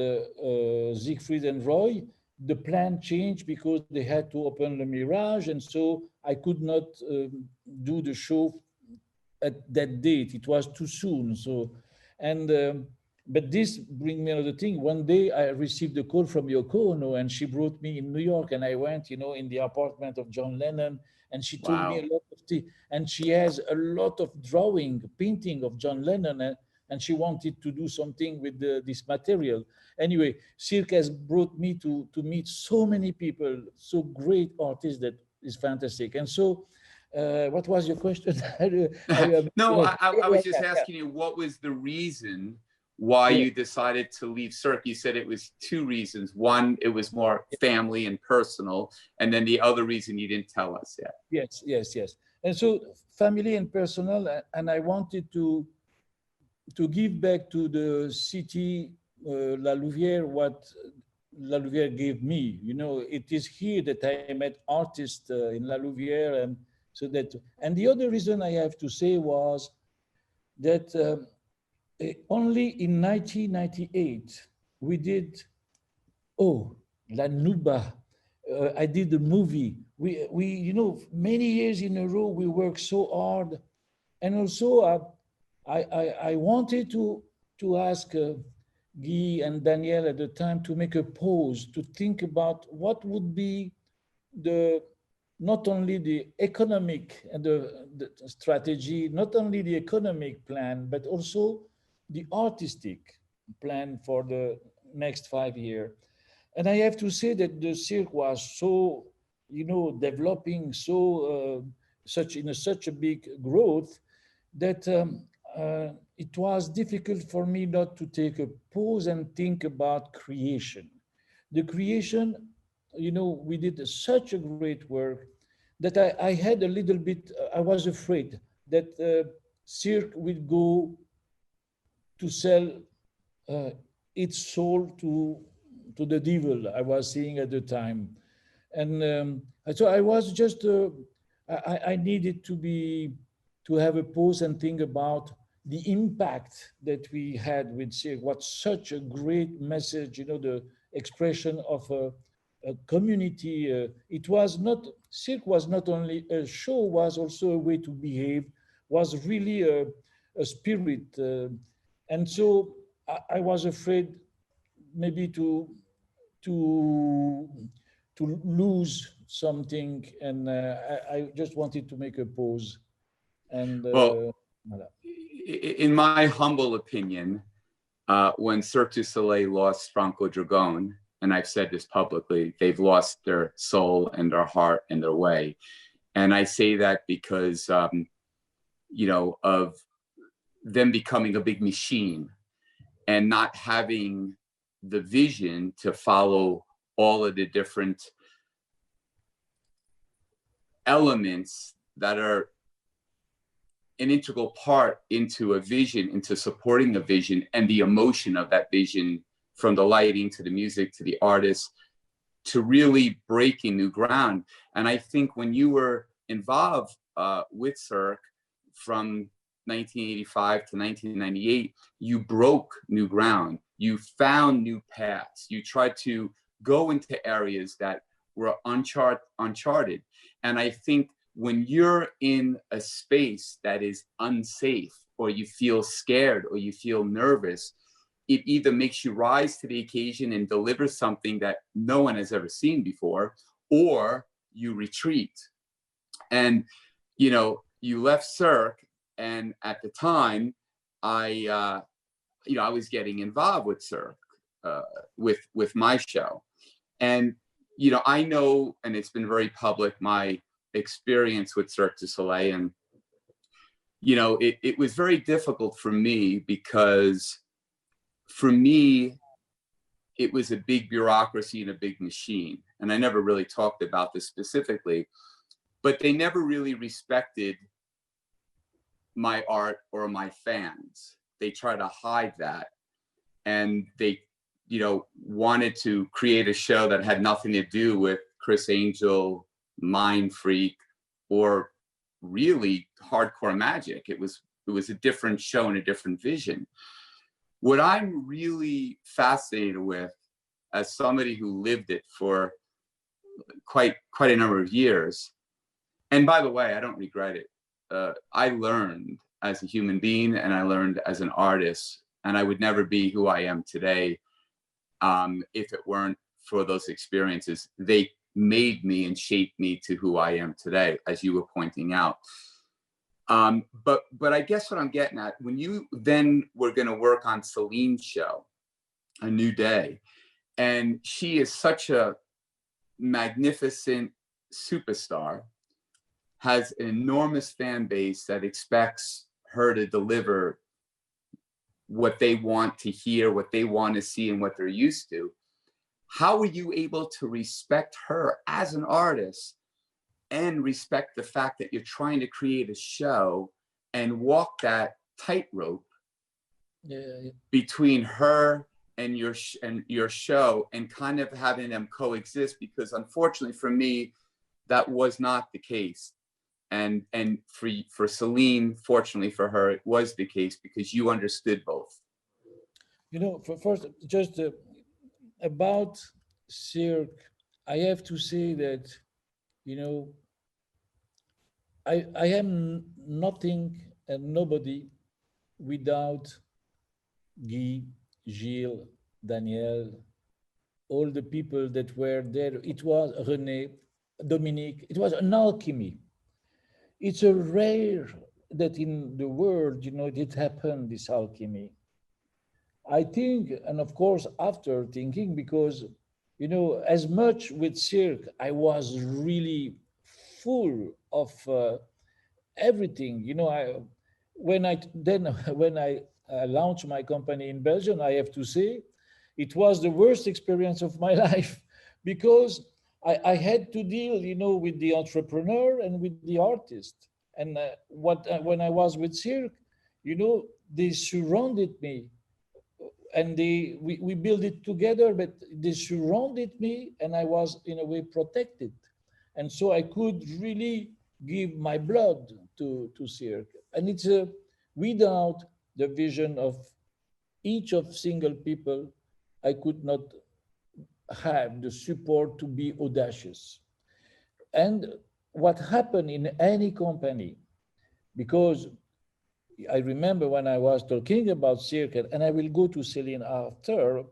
Siegfried and Roy, the plan changed because they had to open the Mirage, and so I could not do the show at that date. It was too soon. So, and but this brings me another thing. One day I received a call from Yoko Ono, and she brought me in New York, and I went, you know, in the apartment of John Lennon, and she told me a Wow. lot of things. And she has a lot of drawing, painting of John Lennon, and she wanted to do something with this material. Anyway, Cirque has brought me to meet so many people, so great artists that is fantastic. And so what was your question? No, Yeah, I was just yeah. asking you what was the reason why Yeah, you decided to leave Cirque. You said it was two reasons. One, it was more family and personal, and then the other reason you didn't tell us yet. yes. And so family and personal, and I wanted to give back to the city, La Louvière, what La Louvière gave me. You know, it is here that I met artists in La Louvière, and so that. And the other reason I have to say was that only in 1998 we did La Nuba. I did the movie. You know, many years in a row we worked so hard, and also I wanted to ask Guy and Danielle at the time to make a pause to think about what would be the not only the economic and the strategy, not only the economic plan, but also the artistic plan for the next 5 years. And I have to say that the cirque was so, you know, developing such a big growth that it was difficult for me not to take a pause and think about creation. The creation, you know, we did such a great work that I had a little bit, I was afraid that cirque will go to sell uh, its soul to the devil. I was seeing at the time, and so I was just I needed to have a pause and think about the impact that we had with Cirque. What such a great message, you know, the expression of a community. It was not Cirque was not only a show, was also a way to behave. Was really a spirit, and so I was afraid maybe to to lose something, and I just wanted to make a pause. And Well, voilà. in my humble opinion, when Cirque du Soleil lost Franco Dragone, and I've said this publicly, they've lost their soul and their heart and their way. And I say that because, you know, of them becoming a big machine and not having the vision to follow all of the different elements that are an integral part into a vision, into supporting a vision and the emotion of that vision, from the lighting to the music to the artists, to really breaking new ground. And I think when you were involved with Cirque from 1985 to 1998, you broke new ground. You found new paths. You tried to go into areas that were uncharted. And I think when you're in a space that is unsafe, or you feel scared, or you feel nervous, it either makes you rise to the occasion and deliver something that no one has ever seen before, or you retreat. And, you know, you left Cirque, and at the time, I was getting involved with Cirque, with my show. And, you know, I know, and it's been very public, my experience with Cirque du Soleil. And, you know, it was very difficult for me because for me, it was a big bureaucracy and a big machine. And I never really talked about this specifically, but they never really respected my art or my fans. They try to hide that. And they, you know, wanted to create a show that had nothing to do with Criss Angel, Mind Freak, or really hardcore magic. It was a different show and a different vision. What I'm really fascinated with, as somebody who lived it for quite a number of years, and by the way, I don't regret it. I learned as a human being, and I learned as an artist, and I would never be who I am today if it weren't for those experiences. They made me and shaped me to who I am today, as you were pointing out. But I guess what I'm getting at, when you then were going to work on Celine's show, A New Day, and she is such a magnificent superstar, has an enormous fan base that expects her to deliver what they want to hear, what they want to see, and what they're used to. How were you able to respect her as an artist and respect the fact that you're trying to create a show and walk that tightrope between her and your show, and kind of having them coexist? Because unfortunately for me, that was not the case. And for Celine, fortunately for her, it was the case, because you understood both. You know, first, just about Cirque, I have to say that, you know, I am nothing and nobody without Guy, Gilles, Daniel, all the people that were there. It was René, Dominique. It was an alchemy. It's a rare that in the world, you know, it happened, this alchemy. I think, and of course, after thinking, because, you know, as much with Cirque, I was really full of everything. You know, when I launched my company in Belgium, I have to say, it was the worst experience of my life, because I had to deal, you know, with the entrepreneur and with the artist. And when I was with Cirque, you know, they surrounded me, and we built it together, but they surrounded me, and I was in a way protected. And so I could really give my blood to Cirque. And it's without the vision of each of single people, I could not have the support to be audacious. And what happened in any company, because I remember when I was talking about Cirque, and I will go to Celine after,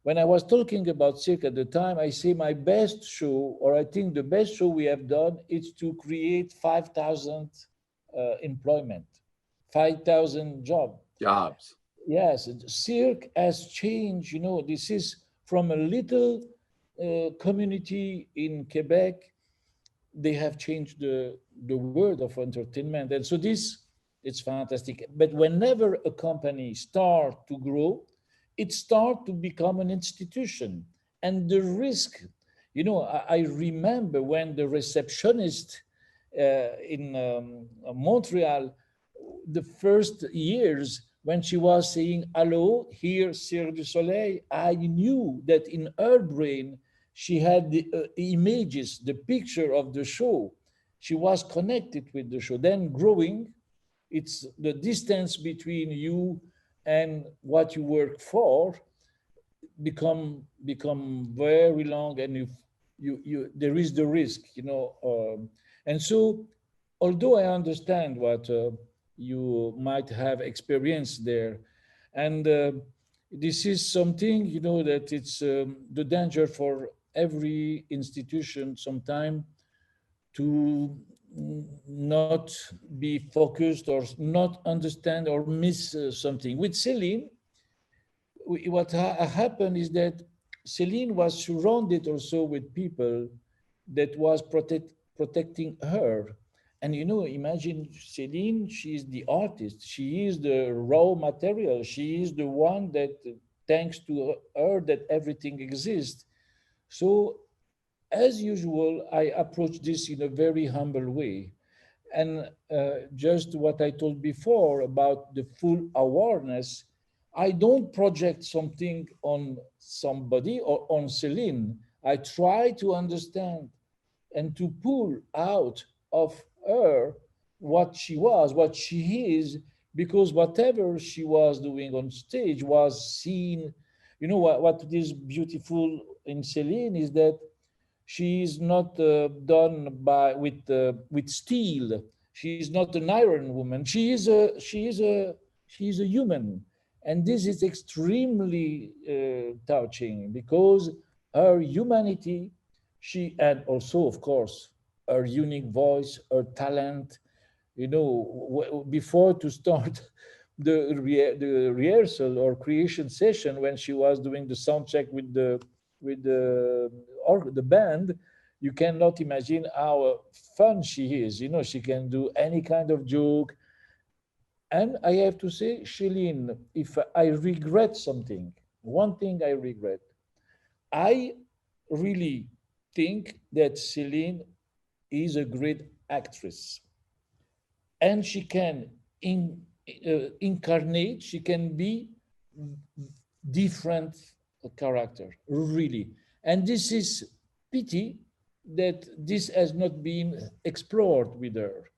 when I was talking about Cirque at the time, I say my best show, or I think the best show we have done, is to create 5,000 employment, 5,000 jobs. Yes, Cirque has changed. You know, this is from a little community in Quebec. They have changed the world of entertainment. And so this, it's fantastic. But whenever a company starts to grow, it starts to become an institution. And the risk, you know, I remember when the receptionist in Montreal, the first years, when she was saying, "Hello, here, Cirque du Soleil," I knew that in her brain, she had the images, the picture of the show. She was connected with the show. Then growing, it's the distance between you and what you work for become very long, and you there is the risk, you know. And so, although I understand what you might have experienced there, and this is something, you know, that it's the danger for every institution sometime to not be focused or not understand or miss something. With Celine, what happened is that Celine was surrounded also with people that was protecting her. And you know, imagine Celine, she is the artist, she is the raw material, she is the one that, thanks to her, that everything exists. So, as usual, I approach this in a very humble way. And just what I told before about the full awareness, I don't project something on somebody or on Celine. I try to understand and to pull out of her what she was, what she is, because whatever she was doing on stage was seen. You know what is beautiful in Celine is that she is not done by with steel. She is not an iron woman. She is a human, and this is extremely touching because her humanity, she and also of course her unique voice, her talent. You know, before to start the rehearsal or creation session, when she was doing the sound check with the or the band, you cannot imagine how fun she is. You know, she can do any kind of joke. And I have to say, Celine, if I regret something, one thing I regret, I really think that Celine is a great actress, and she can incarnate, she can be different character, really. And this is pity that this has not been explored with her.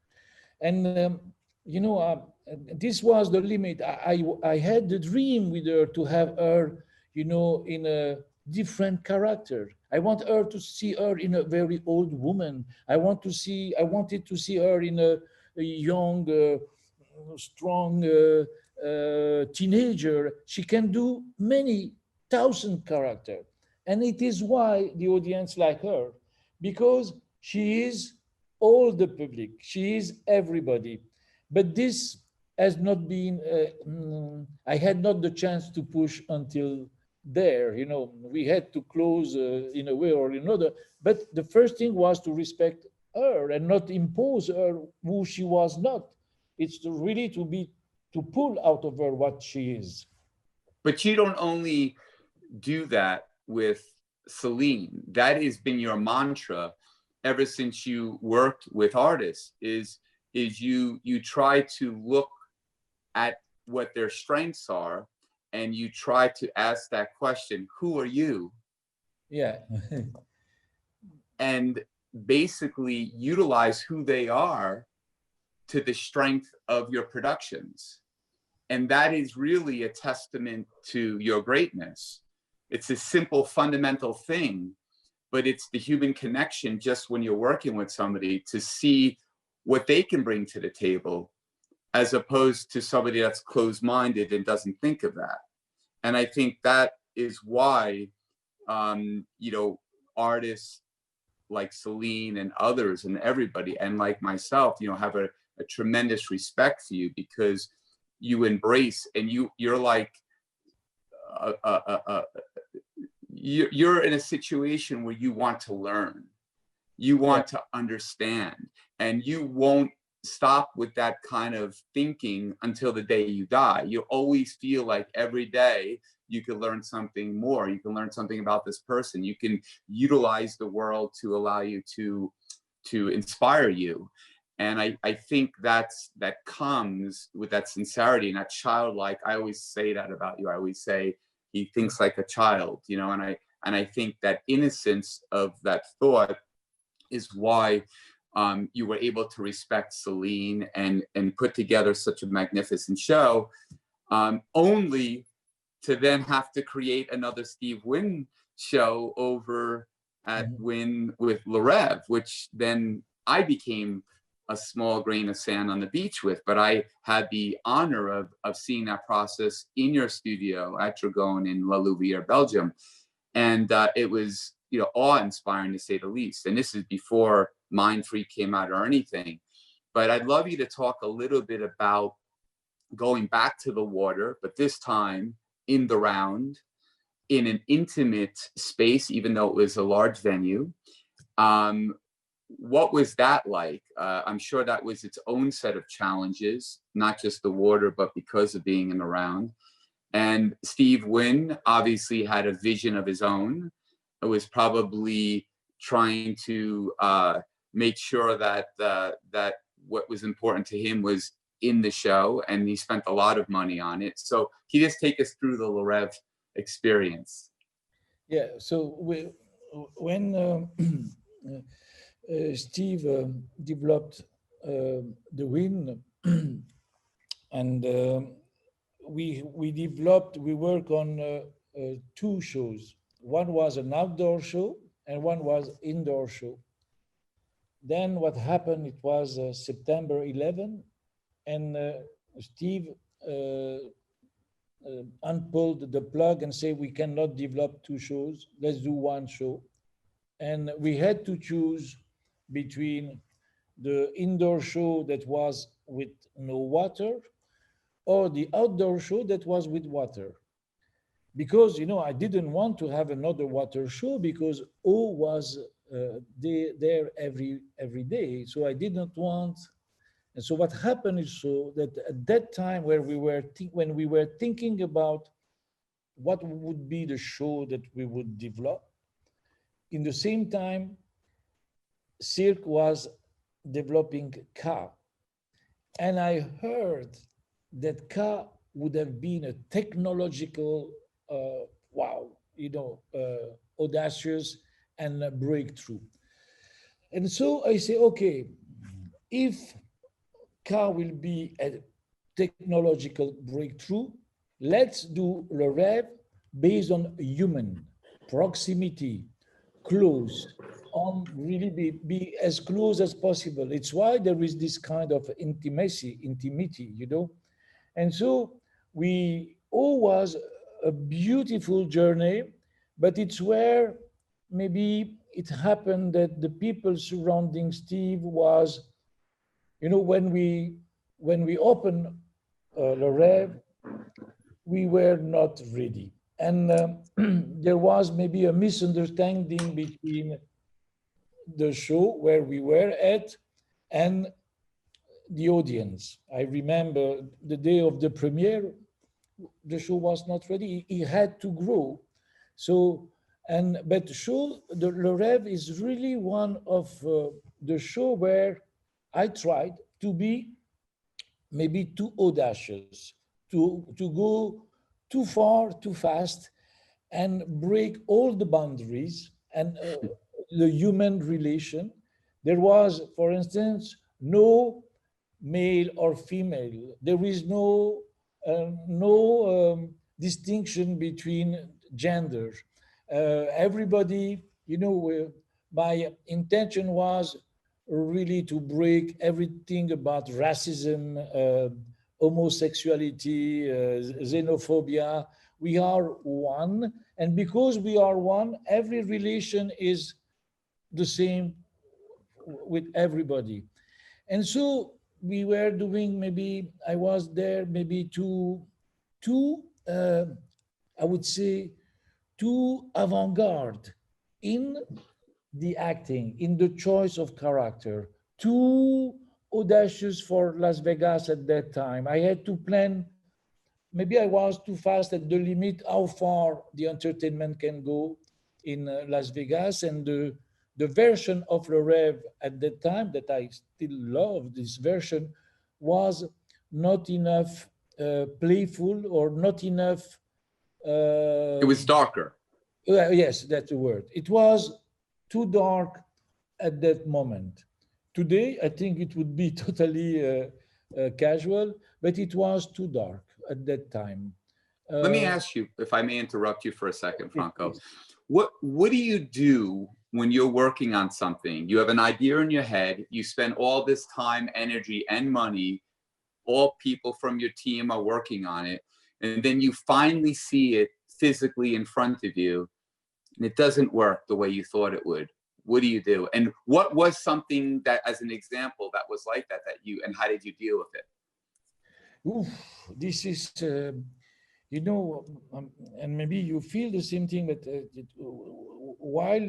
And you know, this was the limit. I had the dream with her to have her, you know, in a different character. I want her to see her in a very old woman. I wanted to see her in a young, strong teenager. She can do many thousand characters. And it is why the audience like her, because she is all the public, she is everybody. But this has not been, I had not the chance to push until there. You know, we had to close in a way or another. But the first thing was to respect her and not impose her who she was not. It's to really to pull out of her what she is. But you don't only do that with Celine. That has been your mantra ever since you worked with artists, is you try to look at what their strengths are, and you try to ask that question, who are you? Yeah. And basically utilize who they are to the strength of your productions. And that is really a testament to your greatness. It's a simple, fundamental thing, but it's the human connection just when you're working with somebody to see what they can bring to the table, as opposed to somebody that's closed-minded and doesn't think of that. And I think that is why, you know, artists like Celine and others and everybody, and like myself, you know, have a tremendous respect for you, because you embrace, and you're like, you're in a situation where you want to learn, you want to understand, and you won't stop with that kind of thinking until the day you die. You always feel like every day you can learn something more. You can learn something about this person. You can utilize the world to allow you to inspire you. And I think that comes with that sincerity and that childlike. I always say that about you. I always say he thinks like a child, you know, and I think that innocence of that thought is why you were able to respect Celine and put together such a magnificent show, only to then have to create another Steve Wynn show over at Wynn with LeReve, which then I became a small grain of sand on the beach with, but I had the honor of seeing that process in your studio at Dragone in La Louvière, Belgium. And it was, you know, awe-inspiring to say the least. And this is before Mind Freak came out or anything. But I'd love you to talk a little bit about going back to the water, but this time in the round, in an intimate space, even though it was a large venue. What was that like? I'm sure that was its own set of challenges, not just the water, but because of being in the round. And Steve Wynn obviously had a vision of his own. It was probably trying to make sure that that what was important to him was in the show, and he spent a lot of money on it. So can you just take us through the LeReve experience? Yeah, so when Steve developed the Wynn, and we work on two shows. One was an outdoor show and one was indoor show. Then what happened, it was September 11, and Steve unpulled the plug and say, we cannot develop two shows, let's do one show. And we had to choose between the indoor show that was with no water or the outdoor show that was with water. Because, you know, I didn't want to have another water show because O was there every day. So I did not want. And so what happened is so that at that time where when we were thinking about what would be the show that we would develop, in the same time, Cirque was developing Ka. And I heard that Ka would have been a technological, audacious and a breakthrough. And so I say, okay, if Ka will be a technological breakthrough, let's do LeReve based on human proximity, close, on really be as close as possible. It's why there is this kind of intimacy, you know. And so we all was a beautiful journey, but it's where maybe it happened that the people surrounding Steve was, you know, when we opened LeReve, we were not ready. And there was maybe a misunderstanding between the show where we were at and the audience. I remember the day of the premiere, the show was not ready. It had to grow. So, but the LeReve is really one of the show where I tried to be maybe too audacious, to go too far, too fast, and break all the boundaries and the human relation. There was, for instance, no male or female. There is no distinction between gender. Everybody, you know, my intention was really to break everything about racism, homosexuality, xenophobia. We are one, and because we are one, every relation is the same with everybody. And so we were doing, maybe I was there maybe too I would say too avant-garde in the acting, in the choice of character, too audacious for Las Vegas at that time. I had to plan, maybe I was too fast at the limit how far the entertainment can go in Las Vegas. And the version of LeReve at that time that I still love, this version, was not enough playful or not enough. It was darker. Yes, that's the word. It was too dark at that moment. Today, I think it would be totally casual, but it was too dark at that time. Let me ask you, if I may interrupt you for a second, Franco. Please. What do you do when you're working on something, you have an idea in your head, you spend all this time, energy, and money, all people from your team are working on it, and then you finally see it physically in front of you, and it doesn't work the way you thought it would. What do you do? And what was something that, as an example, that was like that, and how did you deal with it? Oof, this is, you know, and maybe you feel the same thing, but while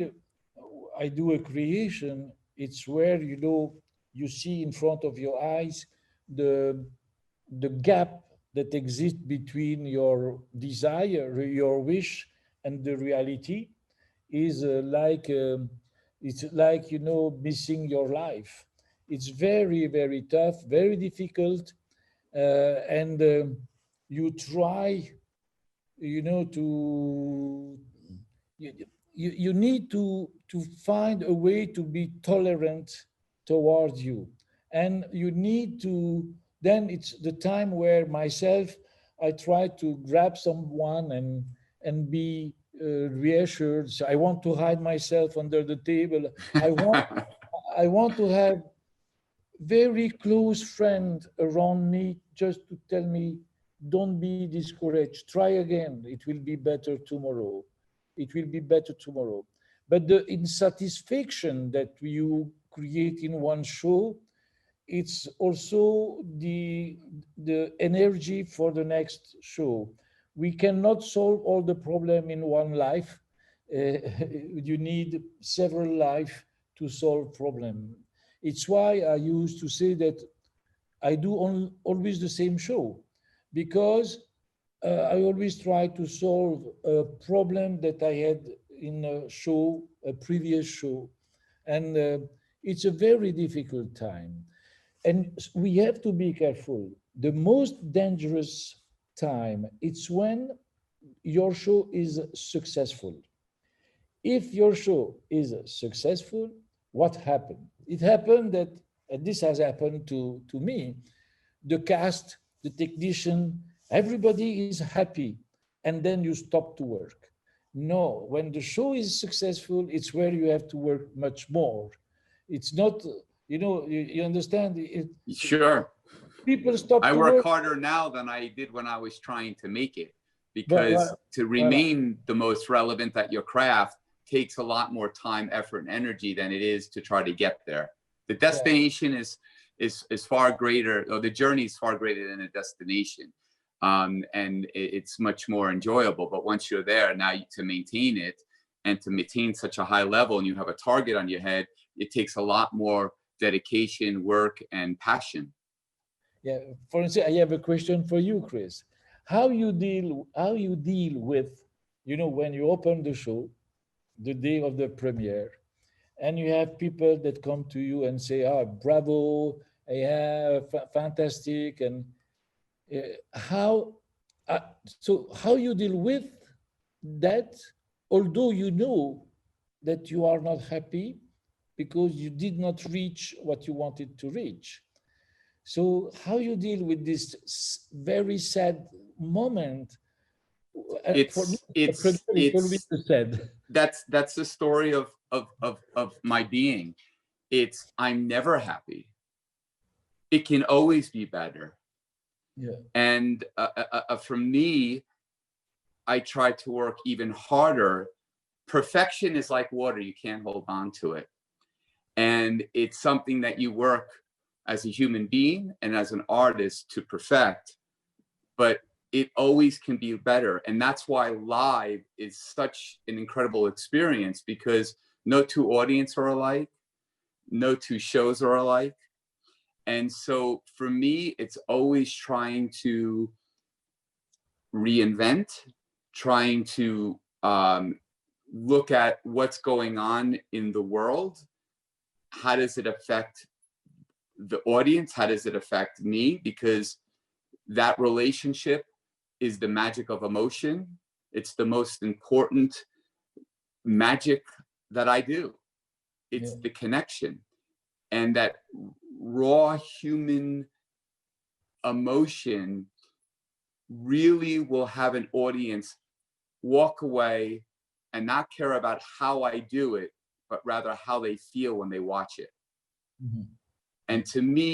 I do a creation, it's where, you know, you see in front of your eyes the gap that exists between your desire, your wish, and the reality is it's like, you know, missing your life. It's very, very tough, very difficult, and you try, you know, to you need to find a way to be tolerant towards you, and you need to, then it's the time where myself, I try to grab someone and be reassured. So I want to hide myself under the table. I want to have very close friend around me just to tell me, don't be discouraged, try again, it will be better tomorrow, it will be better tomorrow. But the insatisfaction that you create in one show, it's also the energy for the next show. We cannot solve all the problem in one life. You need several life to solve problem. It's why I used to say that I do always the same show, because I always try to solve a problem that I had in a show, a previous show, and it's a very difficult time. And we have to be careful. The most dangerous time, it's when your show is successful. If your show is successful, what happened? It happened that, and this has happened to me, the cast, the technician, everybody is happy, and then you stop to work. No, when the show is successful, it's where you have to work much more. It's not, you know, you understand it. Sure. People stop I to work work. harder now than I did when I was trying to make it, But, because to voilà. remain the most relevant at your craft takes a lot more time, effort, and energy than it is to try to get there. The destination is far greater, or the journey is far greater than the destination. And it's much more enjoyable. But once you're there, now to maintain it and to maintain such a high level, and you have a target on your head, it takes a lot more dedication, work, and passion. Yeah. For instance, I have a question for you, Criss. How you deal with, you know, when you open the show, the day of the premiere, and you have people that come to you and say, "Ah, bravo, yeah, fantastic," and how how you deal with that, although you know that you are not happy because you did not reach what you wanted to reach. So how you deal with this very sad moment? For me, a premiere is always sad. That's the story of my being. I'm never happy. It can always be better. Yeah. And for me, I try to work even harder. Perfection is like water, you can't hold on to it. And it's something that you work as a human being and as an artist to perfect, but it always can be better. And that's why live is such an incredible experience, because no two audiences are alike, no two shows are alike. And so for me, it's always trying to reinvent, trying to look at what's going on in the world. How does it affect the audience? How does it affect me? Because that relationship is the magic of emotion. It's the most important magic that I do. It's the connection. And that raw human emotion really will have an audience walk away and not care about how I do it, but rather how they feel when they watch it. Mhm. And to me,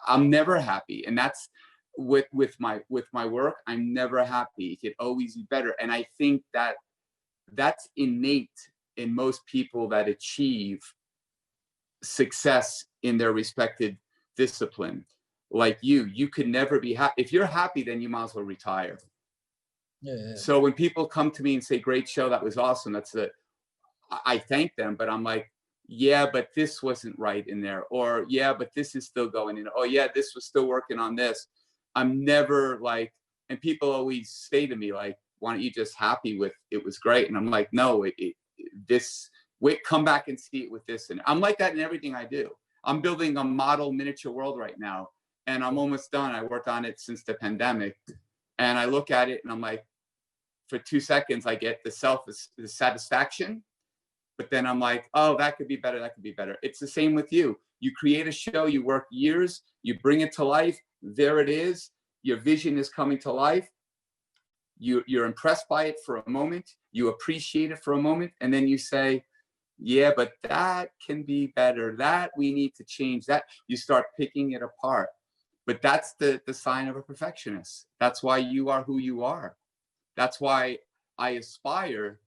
I'm never happy. And that's with my work, I'm never happy. It could always be better. And I think that that's innate in most people that achieve success in their respected discipline. Like you could never be happy. If you're happy, then you might as well retire. Yeah. So when people come to me and say, great show, that was awesome, I thank them, but I'm like, yeah, but this wasn't right in there. Or yeah, but this is still going in. Oh yeah, this was still working on this. I'm never like, and people always say to me like, why don't you just happy with it was great? And I'm like, no, wait, come back and see it with this. And I'm like that in everything I do. I'm building a model miniature world right now, and I'm almost done. I worked on it since the pandemic, and I look at it and I'm like, for 2 seconds, I get the satisfaction, but then I'm like, oh, that could be better. That could be better. It's the same with you. You create a show, you work years, you bring it to life. There it is. Your vision is coming to life. You're impressed by it for a moment. You appreciate it for a moment. And then you say, yeah, but that can be better. That we need to change that. You start picking it apart. But that's the sign of a perfectionist. That's why you are who you are. That's why I aspire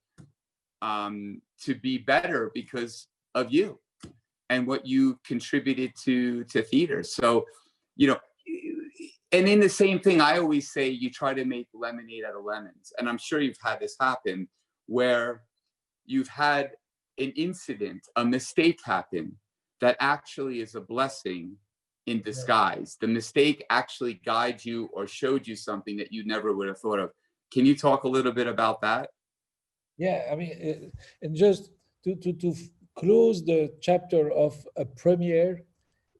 to be better because of you and what you contributed to theater. So, you know, and in the same thing, I always say you try to make lemonade out of lemons. And I'm sure you've had this happen where you've had an incident, a mistake happen that actually is a blessing in disguise. The mistake actually guides you or showed you something that you never would have thought of. Can you talk a little bit about that? Yeah, I mean, and just to close the chapter of a premiere,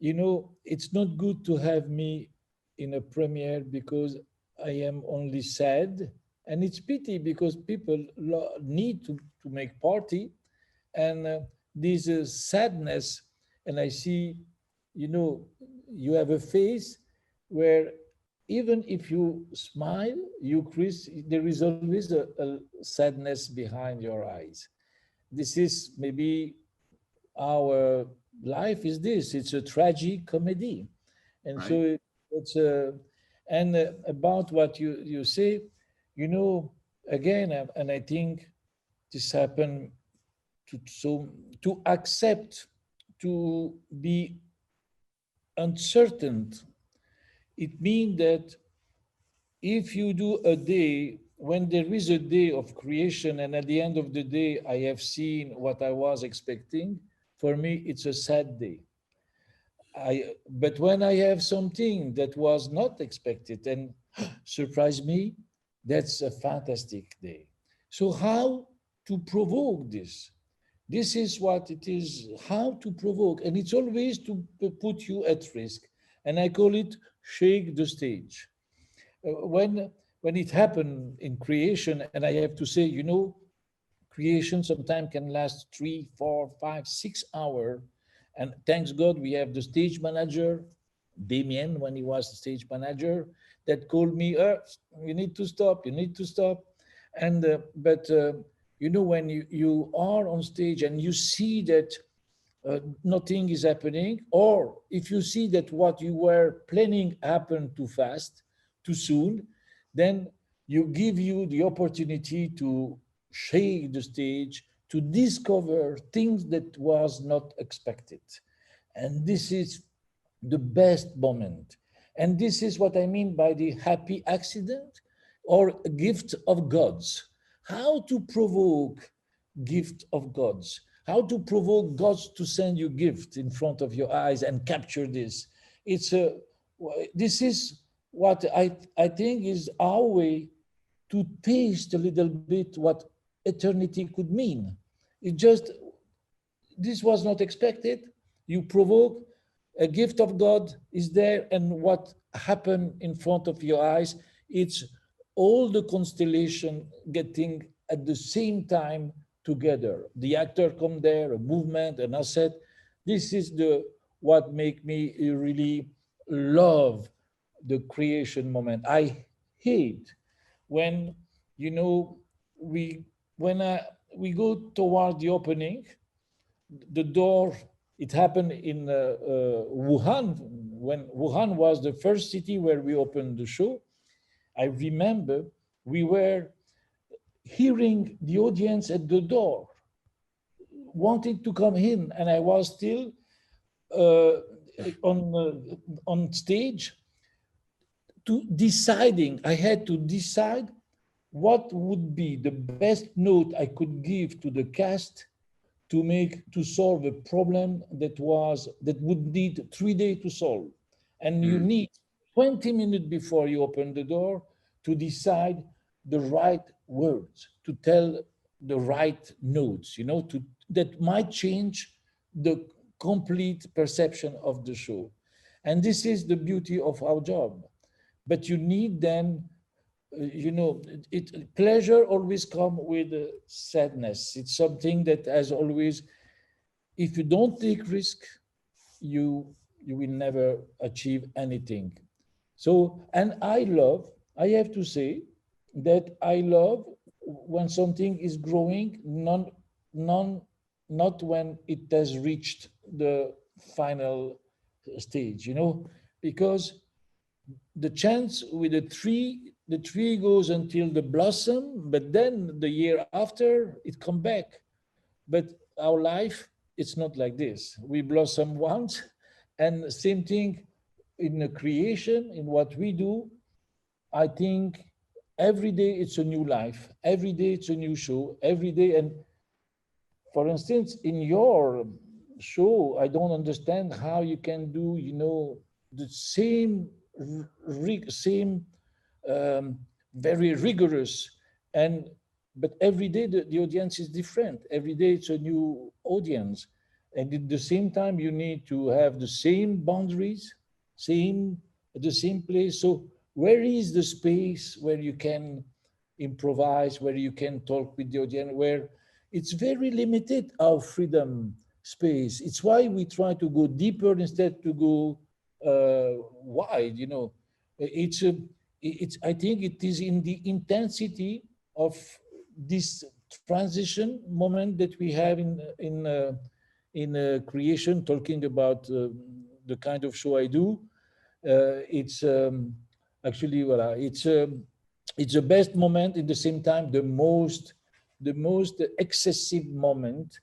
it's not good to have me in a premiere because I am only sad, and it's pity because people need to make party, and this sadness, and I see, you know, you have a face where even if you smile, Chris, there is always a sadness behind your eyes. This is maybe our life is this. It's a tragic comedy. And Right. so it's and about what you say, again, and I think this happened to accept to be uncertain. It means that if you do a day, when there is a day of creation, and at the end of the day, I have seen what I was expecting, for me, it's a sad day. But when I have something that was not expected and surprised me, that's a fantastic day. So how to provoke this? This is what it is, how to provoke. And it's always to put you at risk. And I call it shake the stage. When it happened in creation, and I have to say, creation sometimes can last 3, 4, 5, 6 hours. And thanks God we have the stage manager, Damien, when he was the stage manager, that called me, you need to stop, you need to stop. And but when you are on stage and you see that nothing is happening, or if you see that what you were planning happened too fast, too soon, then give you the opportunity to shake the stage, to discover things that was not expected. And this is the best moment. And this is what I mean by the happy accident or a gift of gods. How to provoke gift of gods? How to provoke gods to send you gift in front of your eyes and capture this? This is what I think is our way to taste a little bit what eternity could mean. It just this was not expected. You provoke, a gift of God is there, and what happened in front of your eyes, it's all the constellation getting at the same time together. The actor come there, a movement, an asset. This is the what make me really love the creation moment. I hate when we when we go toward the opening. The door, it happened in Wuhan, when Wuhan was the first city where we opened the show. I remember we were hearing the audience at the door, wanting to come in, and I was still on stage I had to decide what would be the best note I could give to the cast to solve a problem that would need 3 days to solve. And you need 20 minutes before you open the door to decide the right words, to tell the right notes, that might change the complete perception of the show. And this is the beauty of our job. But you need then, pleasure always comes with sadness. It's something that has always, if you don't take risk, you will never achieve anything. So, and I have to say that I love when something is growing, not when it has reached the final stage, because the chance with the tree goes until the blossom, but then the year after it come back. But our life, it's not like this. We blossom once, and same thing in the creation, in what we do. I think every day it's a new life. Every day it's a new show. Every day, and for instance, in your show, I don't understand how you can do, the same very rigorous, but every day the audience is different. Every day it's a new audience, and at the same time you need to have the same boundaries, the same place. So where is the space where you can improvise, where you can talk with the audience, where it's very limited, our freedom space. It's why we try to go deeper instead to go wide. I think it is in the intensity of this transition moment that we have in creation, talking about the kind of show I do. It's actually, voilà, it's the best moment, at the same time the most excessive moment.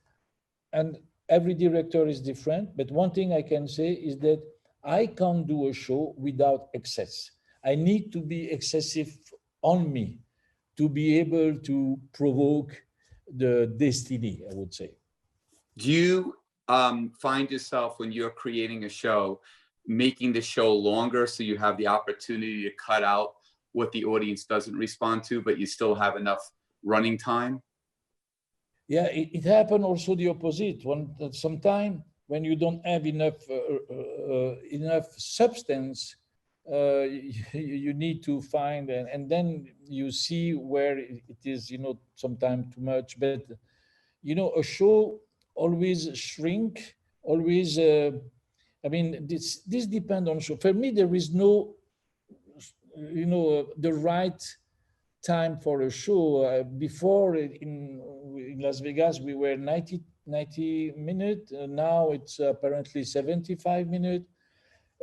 And every director is different, but one thing I can say is that I can't do a show without excess. I need to be excessive on me to be able to provoke the destiny, I would say. Do you find yourself, when you're creating a show, making the show longer so you have the opportunity to cut out what the audience doesn't respond to, but you still have enough running time? Yeah, it happened also the opposite. Sometimes when you don't have enough substance, you need to find, and then you see where it is, sometimes too much. But a show always shrink, always. This depends on show. For me, there is no, the right time for a show. Before in Las Vegas, we were 90 minutes. Now it's apparently 75 minutes.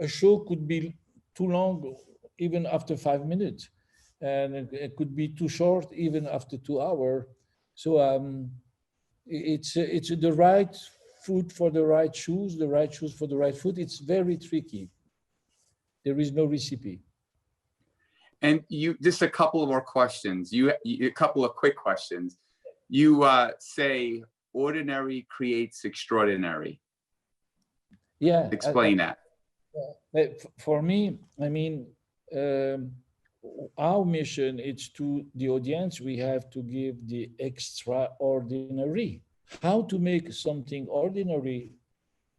A show could be too long even after 5 minutes, and it could be too short even after 2 hours. So it's the right foot for the right shoes, the right shoes for the right foot. It's very tricky. There is no recipe. And just a couple of more questions. A couple of quick questions. You say ordinary creates extraordinary. Yeah. Explain that. For me, our mission is to the audience. We have to give the extraordinary. How to make something ordinary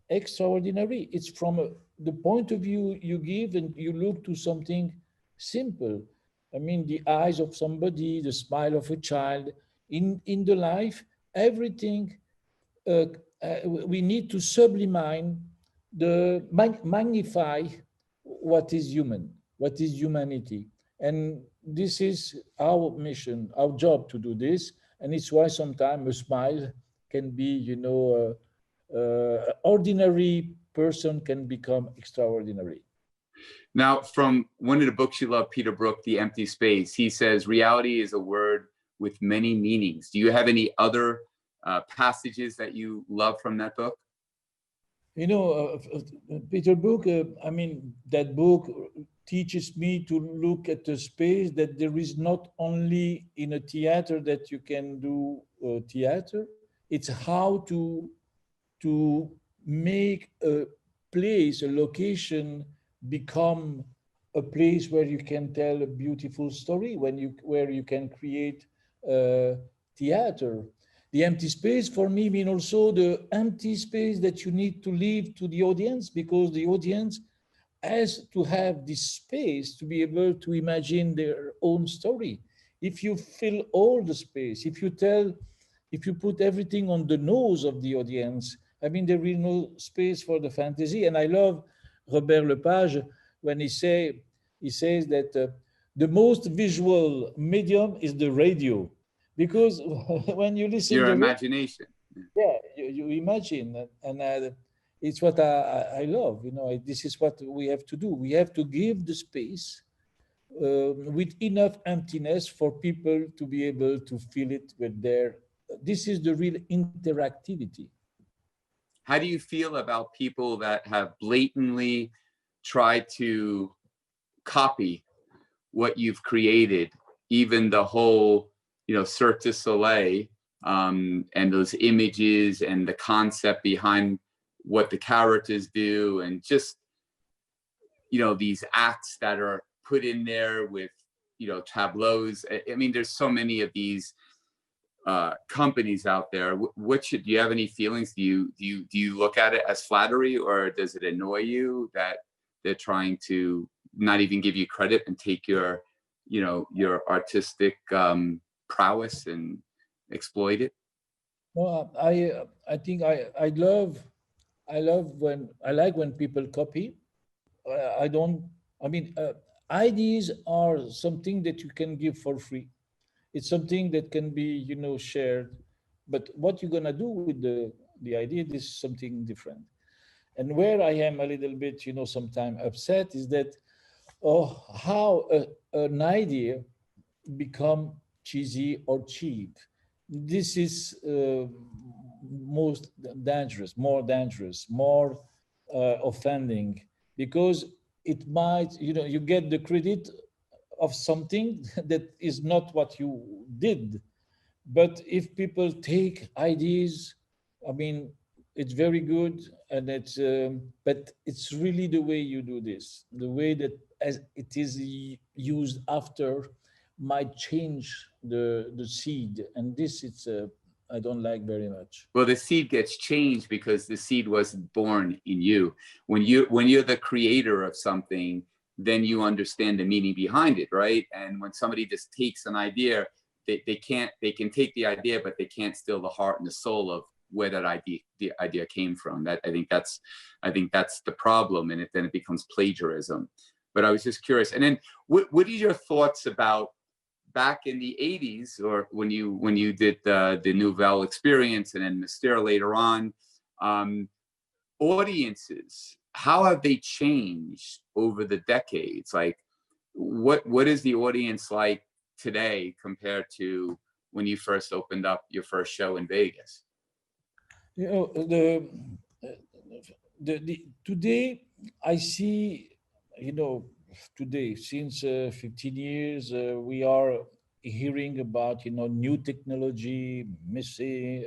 extraordinary? It's from the point of view you give, and you look to something simple. The eyes of somebody, the smile of a child. In the life, everything, we need to sublime, magnify what is human, what is humanity. And this is our mission, our job to do this. And it's why sometimes a smile can be, ordinary person can become extraordinary. Now, from one of the books you love, Peter Brook, The Empty Space, he says, reality is a word with many meanings. Do you have any other passages that you love from that book? Peter Brook, that book teaches me to look at the space, that there is not only in a theater that you can do theater, it's how to make a place, a location become a place where you can tell a beautiful story, where you can create theater. The empty space for me mean also the empty space that you need to leave to the audience, because the audience has to have this space to be able to imagine their own story. If you fill all the space, if you put everything on the nose of the audience, there is no space for the fantasy. And I love Robert Lepage when he says that the most visual medium is the radio, because when you listen your to imagination. yeah, you imagine, and it's what I love. This is what we have to do. We have to give the space with enough emptiness for people to be able to feel it with their. This is the real interactivity. How do you feel about people that have blatantly tried to copy what you've created, even the whole, Cirque du Soleil, and those images and the concept behind what the characters do, and just, these acts that are put in there with, tableaus. There's so many of these companies out there. Do you have any feelings? Do you look at it as flattery, or does it annoy you that they're trying to not even give you credit and take your artistic prowess and exploit it? Well, I think I like when people copy. I don't. Ideas are something that you can give for free. It's something that can be, shared. But what you're gonna do with the idea is something different. And where I am a little bit, sometimes upset is that, how an idea become cheesy or cheap. This is more dangerous, more offending, because it might, you get the credit of something that is not what you did. But if people take ideas, it's very good, and but it's really the way you do this, the way that as it is used after might change the seed, and this I don't like very much. Well, the seed gets changed because the seed wasn't born in you. When you're the creator of something, then you understand the meaning behind it, right? And when somebody just takes an idea, they can take the idea, but they can't steal the heart and the soul of where the idea came from. I think that's the problem, and then it becomes plagiarism. But I was just curious. And then, what are your thoughts about back in the 80s, or when you did the Nouvelle experience, and then Mystere later on? Audiences, how have they changed over the decades? Like, what is the audience like today compared to when you first opened up your first show in Vegas? Today I see, today, since 15 years, we are hearing about, new technology, missing,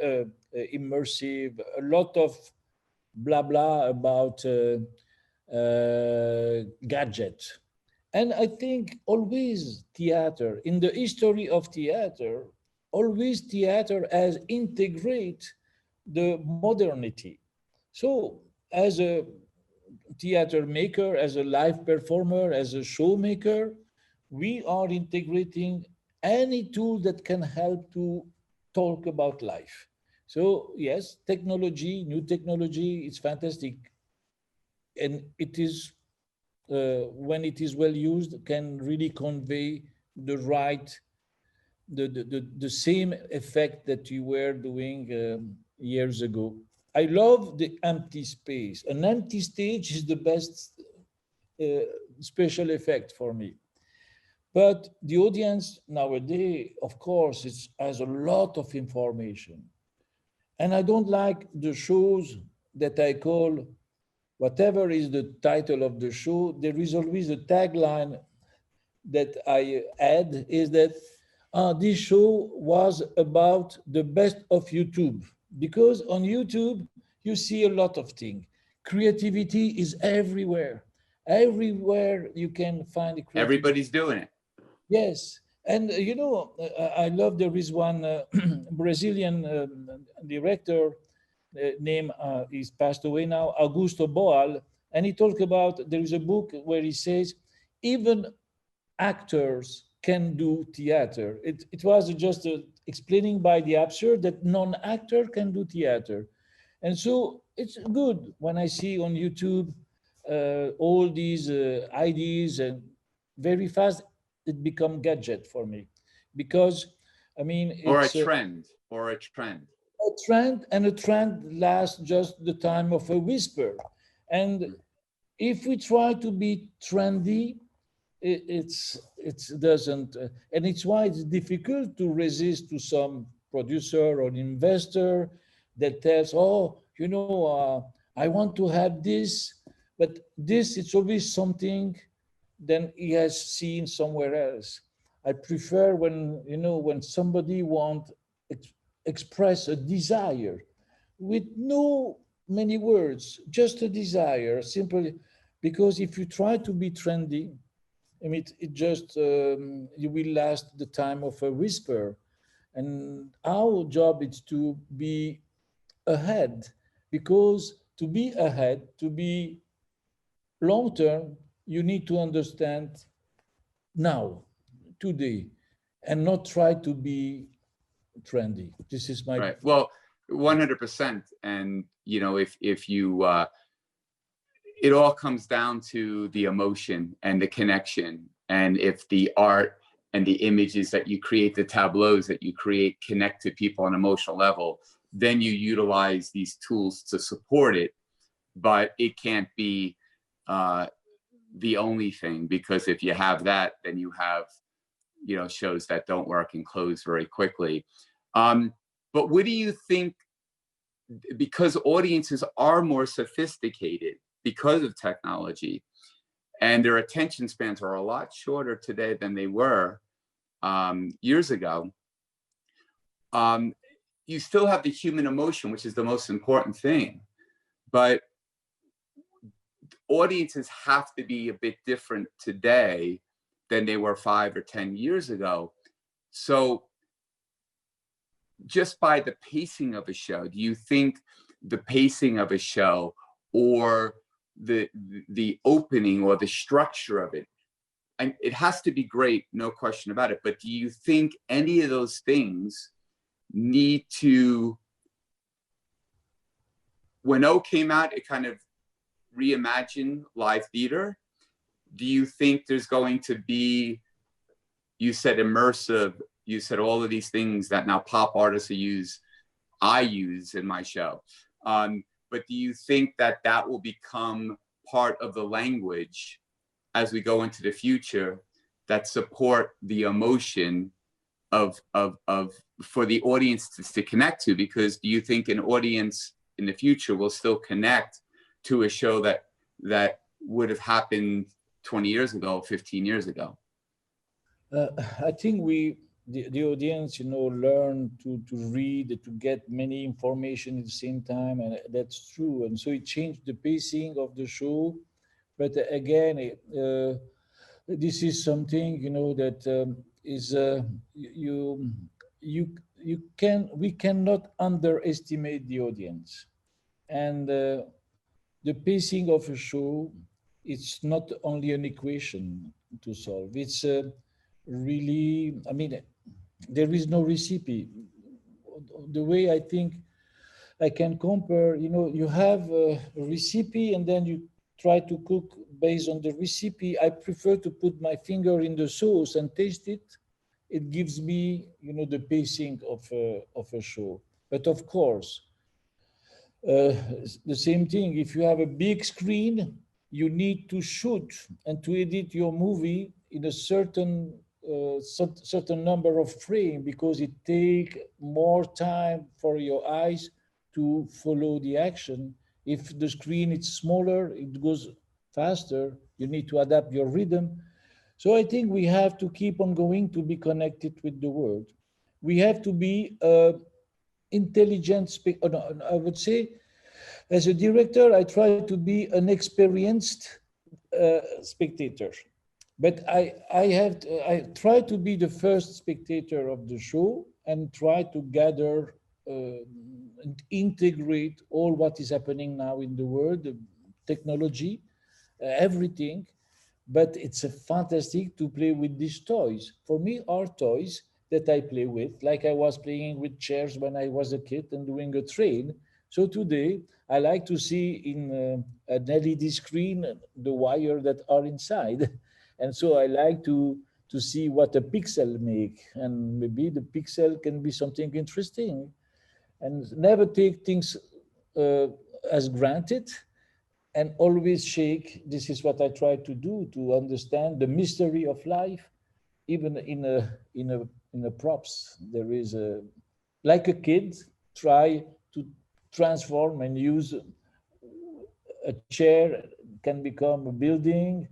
immersive, a lot of blah blah about gadget. And I think always theater, in the history of theater, always theater has integrate the modernity. So as a theater maker, as a live performer, as a showmaker, we are integrating any tool that can help to talk about life. So yes, new technology is fantastic, and it is when it is well used, can really convey the right the same effect that you were doing years ago. I love the empty space. An empty stage is the best uh, special effect for me. But the audience nowadays, of course, it has a lot of information. And I don't like the shows that I call, whatever is the title of the show, there is always a tagline that I add is that this show was about the best of YouTube. Because on YouTube, you see a lot of things. Creativity is everywhere. Everywhere you can find creativity. Everybody's doing it. Yes. And I love there is one Brazilian director name he's passed away now, Augusto Boal, and he talked about there is a book where he says even actors can do theater. It was just explaining by the absurd that non-actor can do theater. And so it's good when I see on YouTube all these ideas and very fast it become gadget for me because I mean Or a it's trend, or a trend. a trend, and a trend lasts just the time of a whisper. And if we try to be trendy, it's doesn't, and it's why it's difficult to resist to some producer or investor that tells, oh, I want to have this, but this it's always something than he has seen somewhere else. I prefer when somebody want express a desire with no many words, just a desire, simply because if you try to be trendy, I mean, it just you will last the time of a whisper, and our job is to be ahead, because to be ahead, to be long term, you need to understand now, today, and not try to be trendy. This is my Right. Well, 100%. And if you it all comes down to the emotion and the connection. And if the art and the images that you create, the tableaus that you create, connect to people on an emotional level, then you utilize these tools to support it. But it can't be the only thing, because if you have that, then you have shows that don't work and close very quickly. But what do you think, because audiences are more sophisticated because of technology, and their attention spans are a lot shorter today than they were years ago, you still have the human emotion, which is the most important thing. But audiences have to be a bit different today than they were 5 or 10 years ago. So just by the pacing of a show, do you think the pacing of a show, or the opening, or the structure of it, and it has to be great, no question about it, but do you think any of those things need to, when O came out, it kind of reimagined live theater? Do you think there's going to be, you said immersive, you said all of these things that now pop artists I use in my show. But do you think that will become part of the language as we go into the future, that support the emotion of for the audience to connect to? Because do you think an audience in the future will still connect to a show that would have happened 20 years ago, 15 years ago? I think the audience, learn to read, to get many information at the same time, and that's true. And so it changed the pacing of the show. But again, this is something that is we cannot underestimate the audience, and the pacing of a show. It's not only an equation to solve. It's really, I mean, there is no recipe. The way I think I can compare, you have a recipe and then you try to cook based on the recipe. I prefer to put my finger in the sauce and taste it. it gives me, the pacing of a show. But of course, the same thing, if you have a big screen, you need to shoot and to edit your movie in a certain number of frames, because it takes more time for your eyes to follow the action. If the screen is smaller, it goes faster. You need to adapt your rhythm. So I think we have to keep on going to be connected with the world. We have to be intelligent. I would say, as a director, I try to be an experienced spectator, but I try to be the first spectator of the show and try to gather and integrate all what is happening now in the world, the technology, everything. But it's a fantastic to play with these toys. For me, are toys that I play with, like I was playing with chairs when I was a kid and doing a train. So today, I like to see in an LED screen the wire that are inside. And so I like to see what a pixel make. And maybe the pixel can be something interesting. And never take things as granted, and always shake. This is what I try to do, to understand the mystery of life, even in a props. There is a, like a kid, try to transform and use a chair can become a building,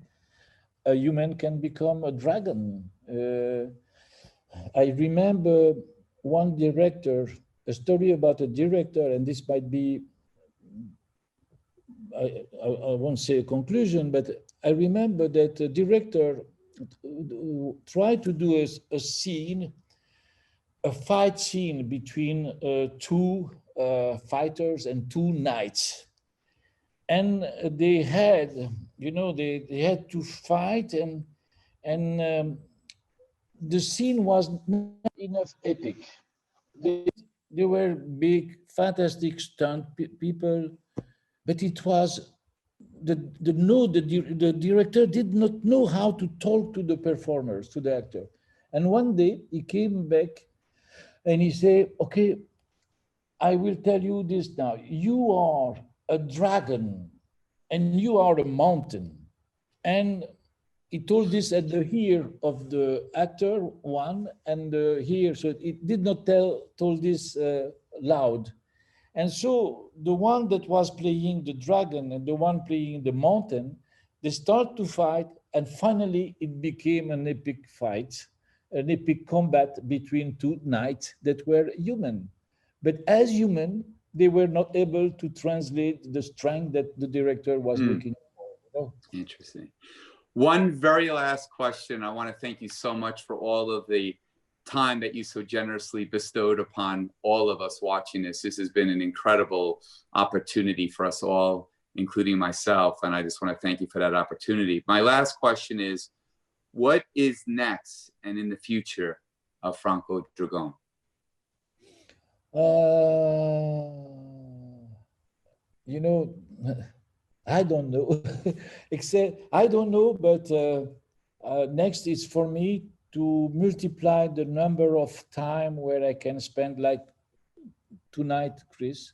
a human can become a dragon. I remember one director, a story about a director, and this might be, I won't say a conclusion, but I remember that the director tried to do a scene, a fight scene between two fighters and two knights. And they had, they had to fight, and the scene was not enough epic. They were big, fantastic stunt people, but it was the director did not know how to talk to the performers, to the actor. And one day he came back and he said, okay, I will tell you this now. You are a dragon and you are a mountain. And he told this at the ear of the actor, one, and the ear, so it did not told this loud. And so the one that was playing the dragon and the one playing the mountain, they start to fight, and finally it became an epic fight, an epic combat between two knights that were human. But as human, they were not able to translate the strength that the director was looking for. Interesting. One very last question. I want to thank you so much for all of the time that you so generously bestowed upon all of us watching this. This has been an incredible opportunity for us all, including myself, and I just want to thank you for that opportunity. My last question is, what is next and in the future of Franco Dragone? I don't know, except I don't know, but next is for me to multiply the number of time where I can spend, like tonight, Criss.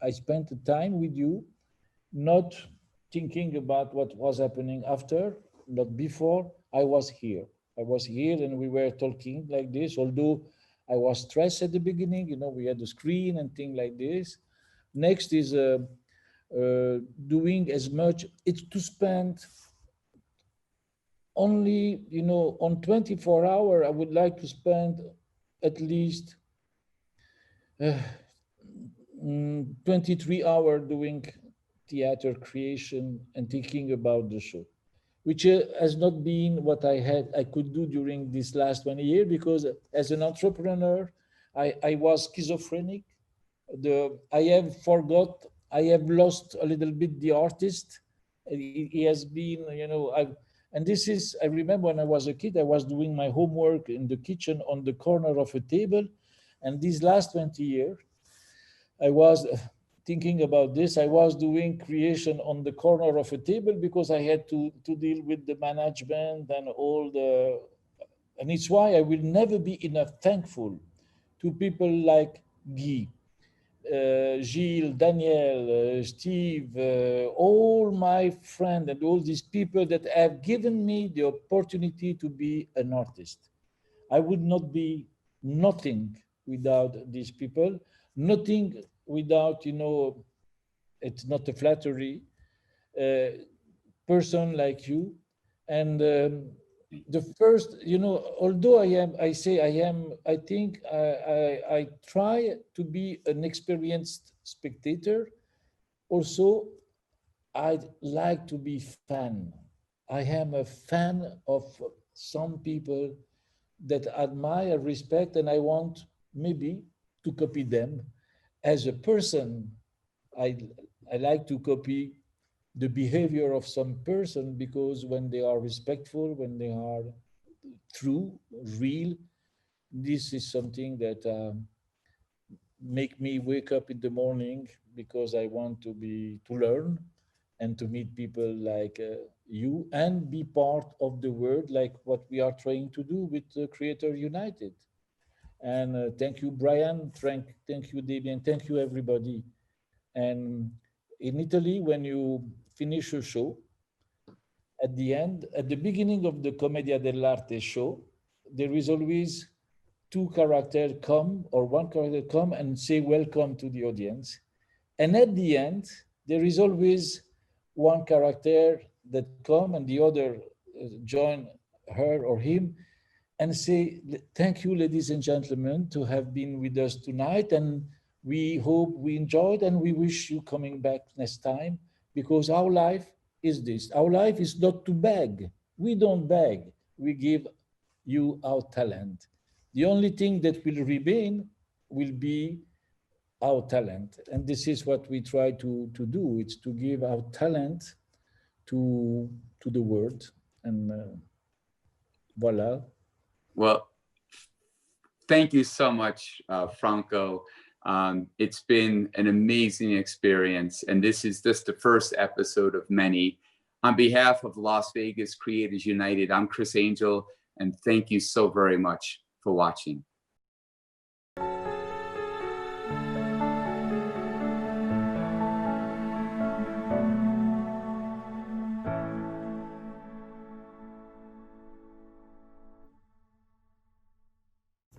I spent the time with you, not thinking about what was happening after, but before. I was here. I was here and we were talking like this, although I was stressed at the beginning, we had the screen and things like this. Next is doing as much, it's to spend only, on 24 hours, I would like to spend at least 23 hours doing theater creation and thinking about the show, which has not been what I could do during this last 1 year, because as an entrepreneur, I was schizophrenic. I have lost a little bit the artist. He has been, and this is, I remember when I was a kid, I was doing my homework in the kitchen on the corner of a table. And these last 20 years, I was thinking about this. I was doing creation on the corner of a table because I had to deal with the management and all the And it's why I will never be enough thankful to people like Guy, Gilles, Daniel, Steve, all my friends and all these people that have given me the opportunity to be an artist. I would not be nothing without these people, nothing without, it's not a flattery, uh, person like you. And the first, although I think I try to be an experienced spectator. Also, I'd like to be fan. I am a fan of some people that admire, respect, and I want maybe to copy them. As a person, I, I like to copy the behavior of some person because when they are respectful, when they are true, real, this is something that make me wake up in the morning because I want to learn and to meet people like you and be part of the world like what we are trying to do with Creator United. And thank you, Brian. Thank you, Damien. Thank you, everybody. And in Italy, when you finish a show, at the end, at the beginning of the Commedia dell'arte show, there is always two characters come or one character come and say welcome to the audience. And at the end, there is always one character that come and the other join her or him and say, thank you, ladies and gentlemen, to have been with us tonight. And we hope we enjoyed and we wish you coming back next time because our life is this. Our life is not to beg. We don't beg. We give you our talent. The only thing that will remain will be our talent. And this is what we try to do. It's to give our talent to the world. And voila. Well, thank you so much, Franco. It's been an amazing experience, and this is just the first episode of many. On behalf of Las Vegas Creators United, I'm Criss Angel, and thank you so very much for watching.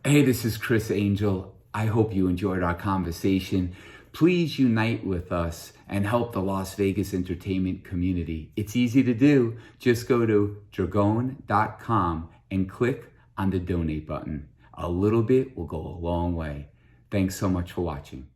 Hey, this is Criss Angel. I hope you enjoyed our conversation. Please unite with us and help the Las Vegas entertainment community. It's easy to do. Just go to dragone.com and click on the donate button. A little bit will go a long way. Thanks so much for watching.